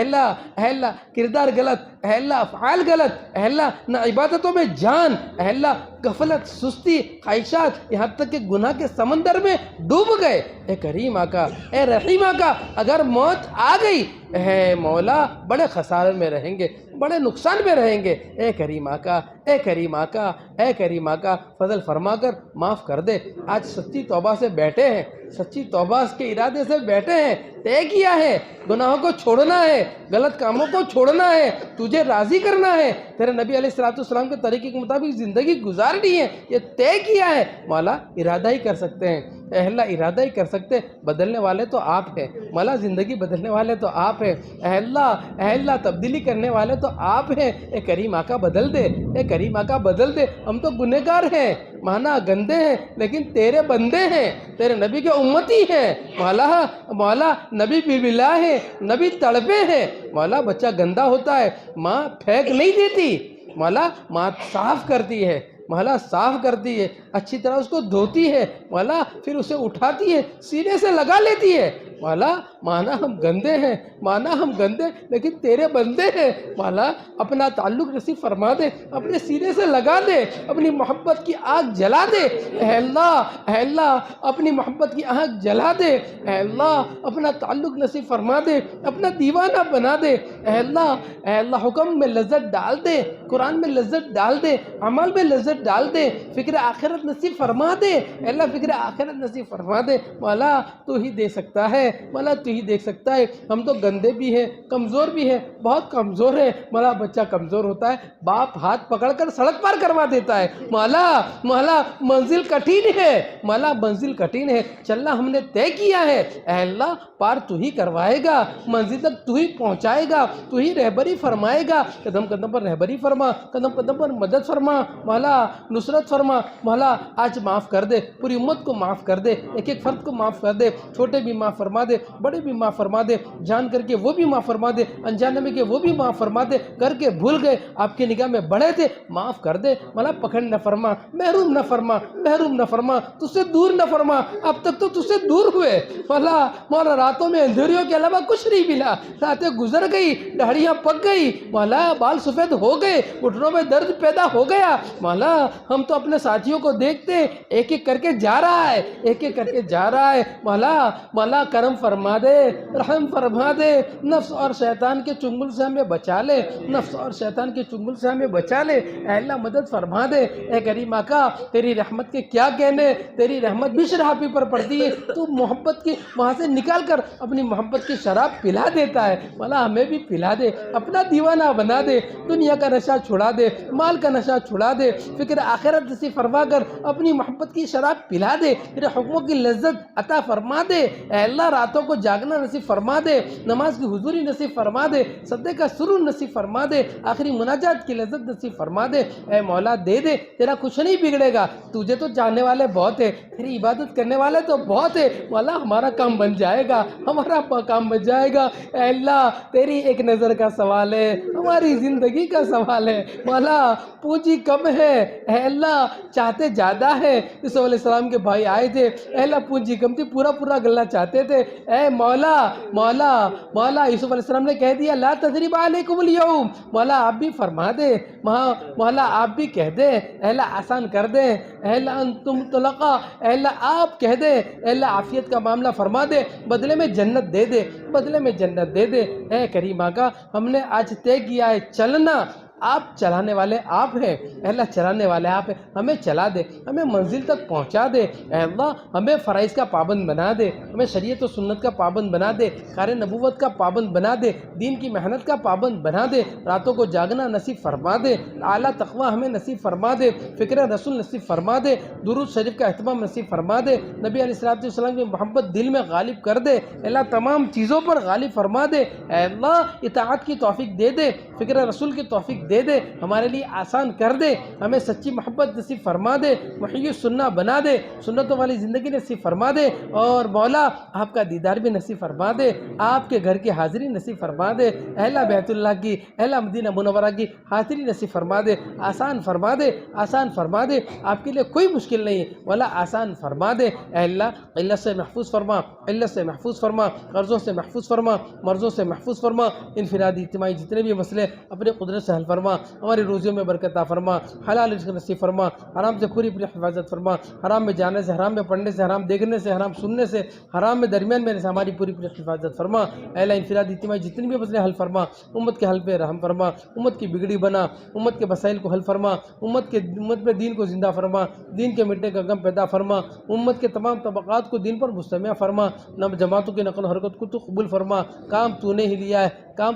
اللہ کردار غلط، اے اللہ افعال غلط، اے اللہ نہ عبادتوں میں جان، اے اللہ غفلت، سستی، خواہشات، یہاں تک کہ گناہ کے سمندر میں ڈوب گئے. اے کریم آقا، اے رحیم آقا، اگر موت آ گئی اے مولا بڑے خسارے میں رہیں گے، بڑے نقصان میں رہیں گے. اے کریم آقا، اے کریم آقا، اے کریم آقا فضل فرما کر معاف کر دے. آج سچی توبہ سے بیٹھے ہیں، سچی توبہ کے ارادے سے بیٹھے ہیں. طے کیا ہے گناہوں کو چھوڑنا ہے، غلط کاموں کو چھوڑنا ہے، تجھے راضی کرنا ہے، تیرے نبی علیہ السلام کے طریقے کے مطابق زندگی گزارنی ہے. یہ طے کیا ہے. مولا ارادہ ہی کر سکتے ہیں، اے اللہ ارادہ ہی کر سکتے. بدلنے والے تو آپ ہیں مولا، زندگی بدلنے والے تو آپ ہیں. اے اللہ تبدیلی کرنے والے تو آپ ہیں. اے کریم آقا بدل دے، اے کریم آقا بدل دے. ہم تو گنہگار ہیں، مانا گندے ہیں، لیکن تیرے بندے ہیں، تیرے نبی کے امتی ہیں. مولا نبی بلا ہے، نبی تڑپے ہیں. مولا بچہ گندا ہوتا ہے، ماں پھینک نہیں دیتی، مولا ماں صاف کرتی ہے، مولا صاف کرتی ہے، اچھی طرح اس کو دھوتی ہے، مولا پھر اسے اٹھاتی ہے، سینے سے لگا لیتی ہے. مولا مانا ہم گندے ہیں، مانا ہم گندے لیکن تیرے بندے ہیں. مولا اپنا تعلق نصیب فرما دے، اپنے سینے سے لگا دے، اپنی محبت کی آگ جلا دے. اے اللہ اپنی محبت کی آگ جلا دے. اے اللہ اپنا تعلق نصیب فرما دے، اپنا دیوانہ بنا دے. اے اللہ حکم میں لذت ڈال دے، قرآن میں لذت ڈال دے، عمل میں لذت ڈال دے، فکر آخرت نصیب فرما دے. اے اللہ فکر آخرت نصیب فرما دے. مولا تو ہی دے سکتا ہے، مولا تو ہی دیکھ سکتا ہے. ہم تو گندے بھی ہیں، کمزور بھی ہیں، بہت کمزور ہے. مولا بچہ کمزور ہوتا ہے، باپ ہاتھ پکڑ کر سڑک پار کروا دیتا ہے. مولا منزل کٹھن ہے، مولا منزل کٹھن ہے، چلنا ہم نے طے کیا ہے. اے اللہ پار تو ہی کروائے گا، منزل تک تو ہی پہنچائے گا. تو ہی رہبری فرمائے گا، قدم قدم پر رہبری فرما، قدم قدم پر مدد فرما مولا، نصرت فرما مولا۔ آج معاف کر دے، پوری امت کو معاف کر دے، ایک ایک فرد کو معاف کر دے، چھوٹے بھی معاف فرما دے، بڑے بھی معاف فرما دے، جان کر کے وہ بھی معاف فرما دے، انجانے میں کہ وہ بھی معاف فرما دے، کر کے بھول گئے، آپ کی نگاہ میں بڑے تھے، معاف کر دے مولا۔ پکڑ نہ فرما، محروم نہ فرما، محروم نہ فرما، تجھ سے دور نہ فرما، اب تک تو تجھ سے دور ہوئے مولا۔ مولا راتوں میں اندھیریوں کے علاوہ کچھ نہیں ملا، راتیں گزر گئی، دہڑیاں پک گئی مولا، بال سفید ہو گئے، گھٹنوں میں درد پیدا ہو گیا مولا۔ ہم تو اپنے ساتھیوں کو دیکھتے ہیں، ایک ایک کر کے جا رہا ہے، ایک ایک کر کے جا رہا ہے مولا۔ مولا کرم فرما دے، رحم فرما دے، نفس اور شیطان کے چنگل سے ہمیں بچا لے، نفس اور شیطان کے چنگل سے ہمیں بچا لے، اے اللہ مدد فرما دے۔ اے کریم آقا تیری رحمت کے کیا کہنے، تیری رحمت بھی شرابی پر پڑتی ہے، تو محبت کی وہاں سے نکال کر اپنی محبت کی شراب پلا دیتا ہے مولا، ہمیں بھی پلا دے، اپنا دیوانہ بنا دے، دنیا کا نشہ چھڑا دے، مال کا نشہ چھڑا دے، فکر آخرت نصیب فرما کر اپنی محبت کی شراب پلا دے، تیرے حکموں کی لذت عطا فرما دے، اے اللہ راتوں کو جاگنا نصیب فرما دے، نماز کی حضوری نصیب فرما دے، صدقے کا سرور نصیب فرما دے، آخری مناجات کی لذت نصیب فرما دے، اے مولا دے دے، تیرا کچھ نہیں بگڑے گا، تجھے تو چاہنے والے بہت ہیں، تیری عبادت کرنے والے تو بہت ہیں مولا، ہمارا کام بن جائے گا، ہمارا کام بن جائے گا، اے اللہ تیری ایک نظر کا سوال ہے، ہماری زندگی کا سوال ہے مولا، پونجی کم ہے، اے اللہ چاہتے زیادہ ہے، یوسف علیہ السلام کے بھائی آئے تھے، اے اللہ پونجی کم تھی، پورا پورا غلہ چاہتے تھے، اے مولا مولا مولا، یوسف علیہ السلام نے کہہ دیا لا تثریب علیکم اليوم، مولا آپ بھی فرما دے، مولا آپ بھی کہہ دے، اے اللہ آسان کر دے، اے اللہ انتم طلقاء، اے اللہ آپ کہہ دے، اے اللہ عافیت کا معاملہ فرما دے، بدلے میں جنت دے دے، بدلے میں جنت دے دے، اے کریم آقا ہم نے آج طے کیا ہے چلنا، آپ چلانے والے آپ ہیں، اے اللہ چلانے والے آپ ہیں، ہمیں چلا دے، ہمیں منزل تک پہنچا دے، اے اللہ ہمیں فرائض کا پابند بنا دے، ہمیں شریعت و سنت کا پابند بنا دے، کار نبوت کا پابند بنا دے، دین کی محنت کا پابند بنا دے، راتوں کو جاگنا نصیب فرما دے، اعلیٰ تقوی ہمیں نصیب فرما دے، فکر رسول نصیب فرما دے، درود شریف کا اہتمام نصیب فرما دے، نبی علیہ الصلوۃ والسلام کی محبت دل میں غالب کر دے، اے اللہ تمام چیزوں پر غالب فرما دے، اے اللہ اطاعت کی توفیق دے دے، فکر رسول کی توفیق دے دے، ہمارے لیے آسان کر دے، ہمیں سچی محبت نصیب فرما دے، محی السنہ بنا دے، سنتوں والی زندگی نصیب فرما دے، اور مولا آپ کا دیدار بھی نصیب فرما دے، آپ کے گھر کی حاضری نصیب فرما دے، اے اللہ بیت اللہ کی، اے اللہ مدینہ منورہ کی حاضری نصیب فرما دے، آسان فرما دے، آسان فرما دے، آپ کے لیے کوئی مشکل نہیں ہے مولا، آسان فرما دے، اے اللہ علت سے محفوظ فرما، علت سے محفوظ فرما، قرضوں سے محفوظ فرما، مرضوں سے محفوظ فرما، انفرادی اجتماعی جتنے بھی مسئلے اپنے قدرت سے حل فرما، ہماری روزیوں میں برکت عطا فرما، حلال رزق نصیب فرما، حرام سے پوری حفاظت فرما، حرام میں جانے سے، حرام میں پڑھنے سے، حرام دیکھنے سے، حرام سننے سے، حرام میں درمیان میں سے ہماری پوری حفاظت فرما، اے اللہ انفرادی اجتماعی جتنے بھی مسئلے حل فرما، امت کے حل پہ رحم فرما، امت کی بگڑی بنا، امت کے مسائل کو حل فرما، امت میں دین کو زندہ فرما، دین کے مٹنے کا غم پیدا فرما، امت کے تمام طبقات کو دین پر مجتمع فرما، نہ جماعتوں کی نقل و حرکت کو تو قبول فرما، کام تو نے ہی لیا ہے، کام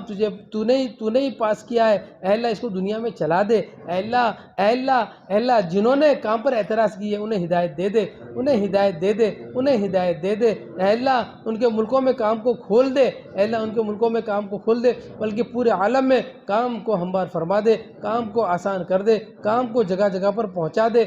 تو نے ہی پاس کیا ہے، اے اللہ اس کو دنیا میں چلا دے، اے اللہ اے اللہ اے اللہ جنہوں نے کام پر اعتراض کی ہے انہیں ہدایت دے دے، انہیں ہدایت دے دے، انہیں ہدایت دے دے، اے اللہ ان کے ملکوں میں کام کو کھول دے، اے اللہ ان کے ملکوں میں کام کو کھول دے، بلکہ پورے عالم میں کام کو ہموار فرما دے، کام کو آسان کر دے، کام کو جگہ جگہ پر پہنچا دے،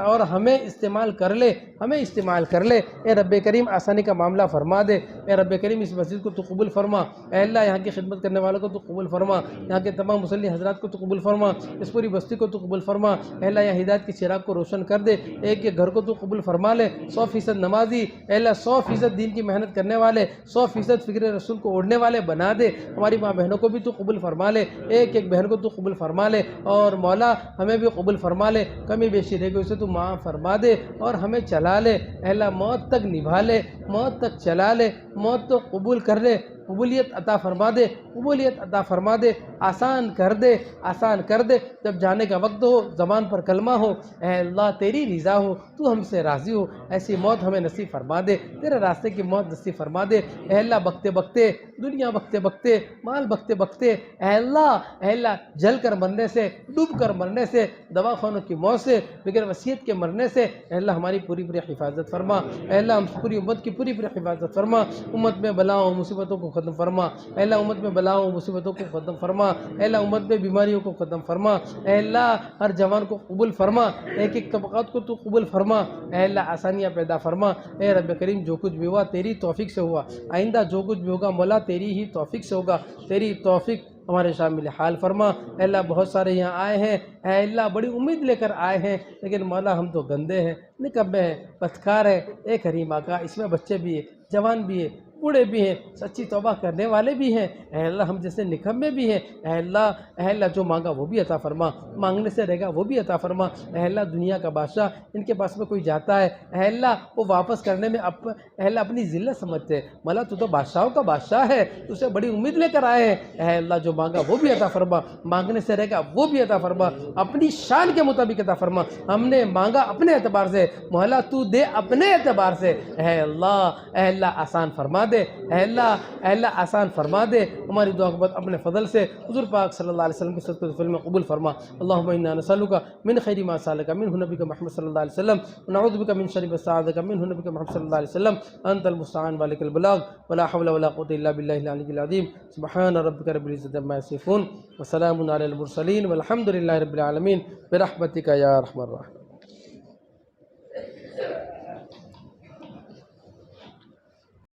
اور ہمیں استعمال کر لے، ہمیں استعمال کر لے، اے رب کریم آسانی کا معاملہ فرما دے، اے رب کریم اس مسجد کو تو قبول فرما، اے اللہ یہاں کی خدمت کرنے والوں کو تو قبول فرما، یہاں کے تمام مصلی حضرات کو تو قبول فرما، اس پوری بستی کو تو قبول فرما، اے اللہ یہاں ہدایت کی چراغ کو روشن کر دے، ایک ایک گھر کو تو قبول فرما لے، 100% نمازی، اے اللہ 100% دین کی محنت کرنے والے، 100% فکر رسول کو اوڑھنے والے بنا دے، ہماری ماں بہنوں کو بھی تو قبول فرما لے، ایک ایک بہن کو تو قبول فرما لے، اور مولا ہمیں بھی قبول فرما لے، کمی بیشی رہ گئی اسے تو معاف فرما دے، اور ہمیں چلا لے، اے اللہ موت تک نبھا لے، موت تک چلا لے، موت تو قبول کر لے، قبولیت عطا فرما دے، قبولیت عطا فرما دے، آسان کر دے، آسان کر دے، جب جانے کا وقت ہو زبان پر کلمہ ہو، اے اللہ تیری رضا ہو، تو ہم سے راضی ہو، ایسی موت ہمیں نصیب فرما دے، تیرے راستے کی موت نصیب فرما دے، اے اللہ بکتے بکتے دنیا بکتے بکتے مال بکتے بکتے، اے اللہ جل کر مرنے سے، ڈوب کر مرنے سے، دواخانوں کی موت سے، بغیر وصیت کے مرنے سے، اے اللہ ہماری پوری حفاظت فرما، اے اللہ ہم پوری امت کی پوری حفاظت فرما، امت میں بلاؤں مصیبتوں کو ختم فرما، اے اللہ امت میں بلاؤں مصیبتوں کو ختم فرما، اے اللہ امت میں بیماریوں کو ختم فرما، اے اللہ ہر جوان کو قبول فرما، ایک ایک طبقات کو تو قبول فرما، اے اللہ آسانیاں پیدا فرما، اے رب کریم جو کچھ بھی ہوا تیری توفیق سے ہوا، آئندہ جو کچھ بھی ہوگا مولا تیری ہی توفیق سے ہوگا، تیری توفیق ہمارے شامل حال فرما۔ اے اللہ بہت سارے یہاں آئے ہیں، اے اللہ بڑی امید لے کر آئے ہیں، لیکن مولا ہم تو گندے ہیں، نکبے ہیں، بدکار ہیں، اے کریم آقا اس میں بچے بھی ہیں، جوان بھی ہیں، بوڑھے بھی ہیں، سچی توبہ کرنے والے بھی ہیں، اے اللہ ہم جیسے نکمے بھی ہیں، اے اللہ جو مانگا وہ بھی عطا فرما، مانگنے سے رہے گا وہ بھی عطا فرما، اے اللہ دنیا کا بادشاہ ان کے پاس میں کوئی جاتا ہے، اے اللہ وہ واپس کرنے میں اے اللہ اپنی ذلت سمجھتے ہیں، مولا تو بادشاہوں کا بادشاہ ہے، تو اسے بڑی امید لے کر آئے ہیں، اے اللہ جو مانگا وہ بھی عطا فرما، مانگنے سے رہے گا وہ بھی عطا فرما، اپنی شان کے مطابق عطا فرما، ہم نے مانگا اپنے اعتبار سے، مولا تو دے اپنے اعتبار سے، اے اللہ آسان فرما دے، اے اللہ آسان فرما دے، ہماری دعا کو اپنے فضل سے حضور پاک صلی اللہ علیہ وسلم کی صدقۃ میں قبول فرما۔ اللہم انا نسألک من خیر ما سألک منہ نبیک محمد صلی اللہ علیہ وسلم ونعوذ بک من شر ما استعاذک منہ نبیک محمد صلی اللہ علیہ وسلم، انت المستعان وعلیک البلاغ ولا حول ولا قوة الا باللہ العلی العظیم، سبحان ربک رب العزۃ عما یصفون وسلام علی المرسلین والحمد للہ رب العالمین برحمتک یا ارحم الراحمین۔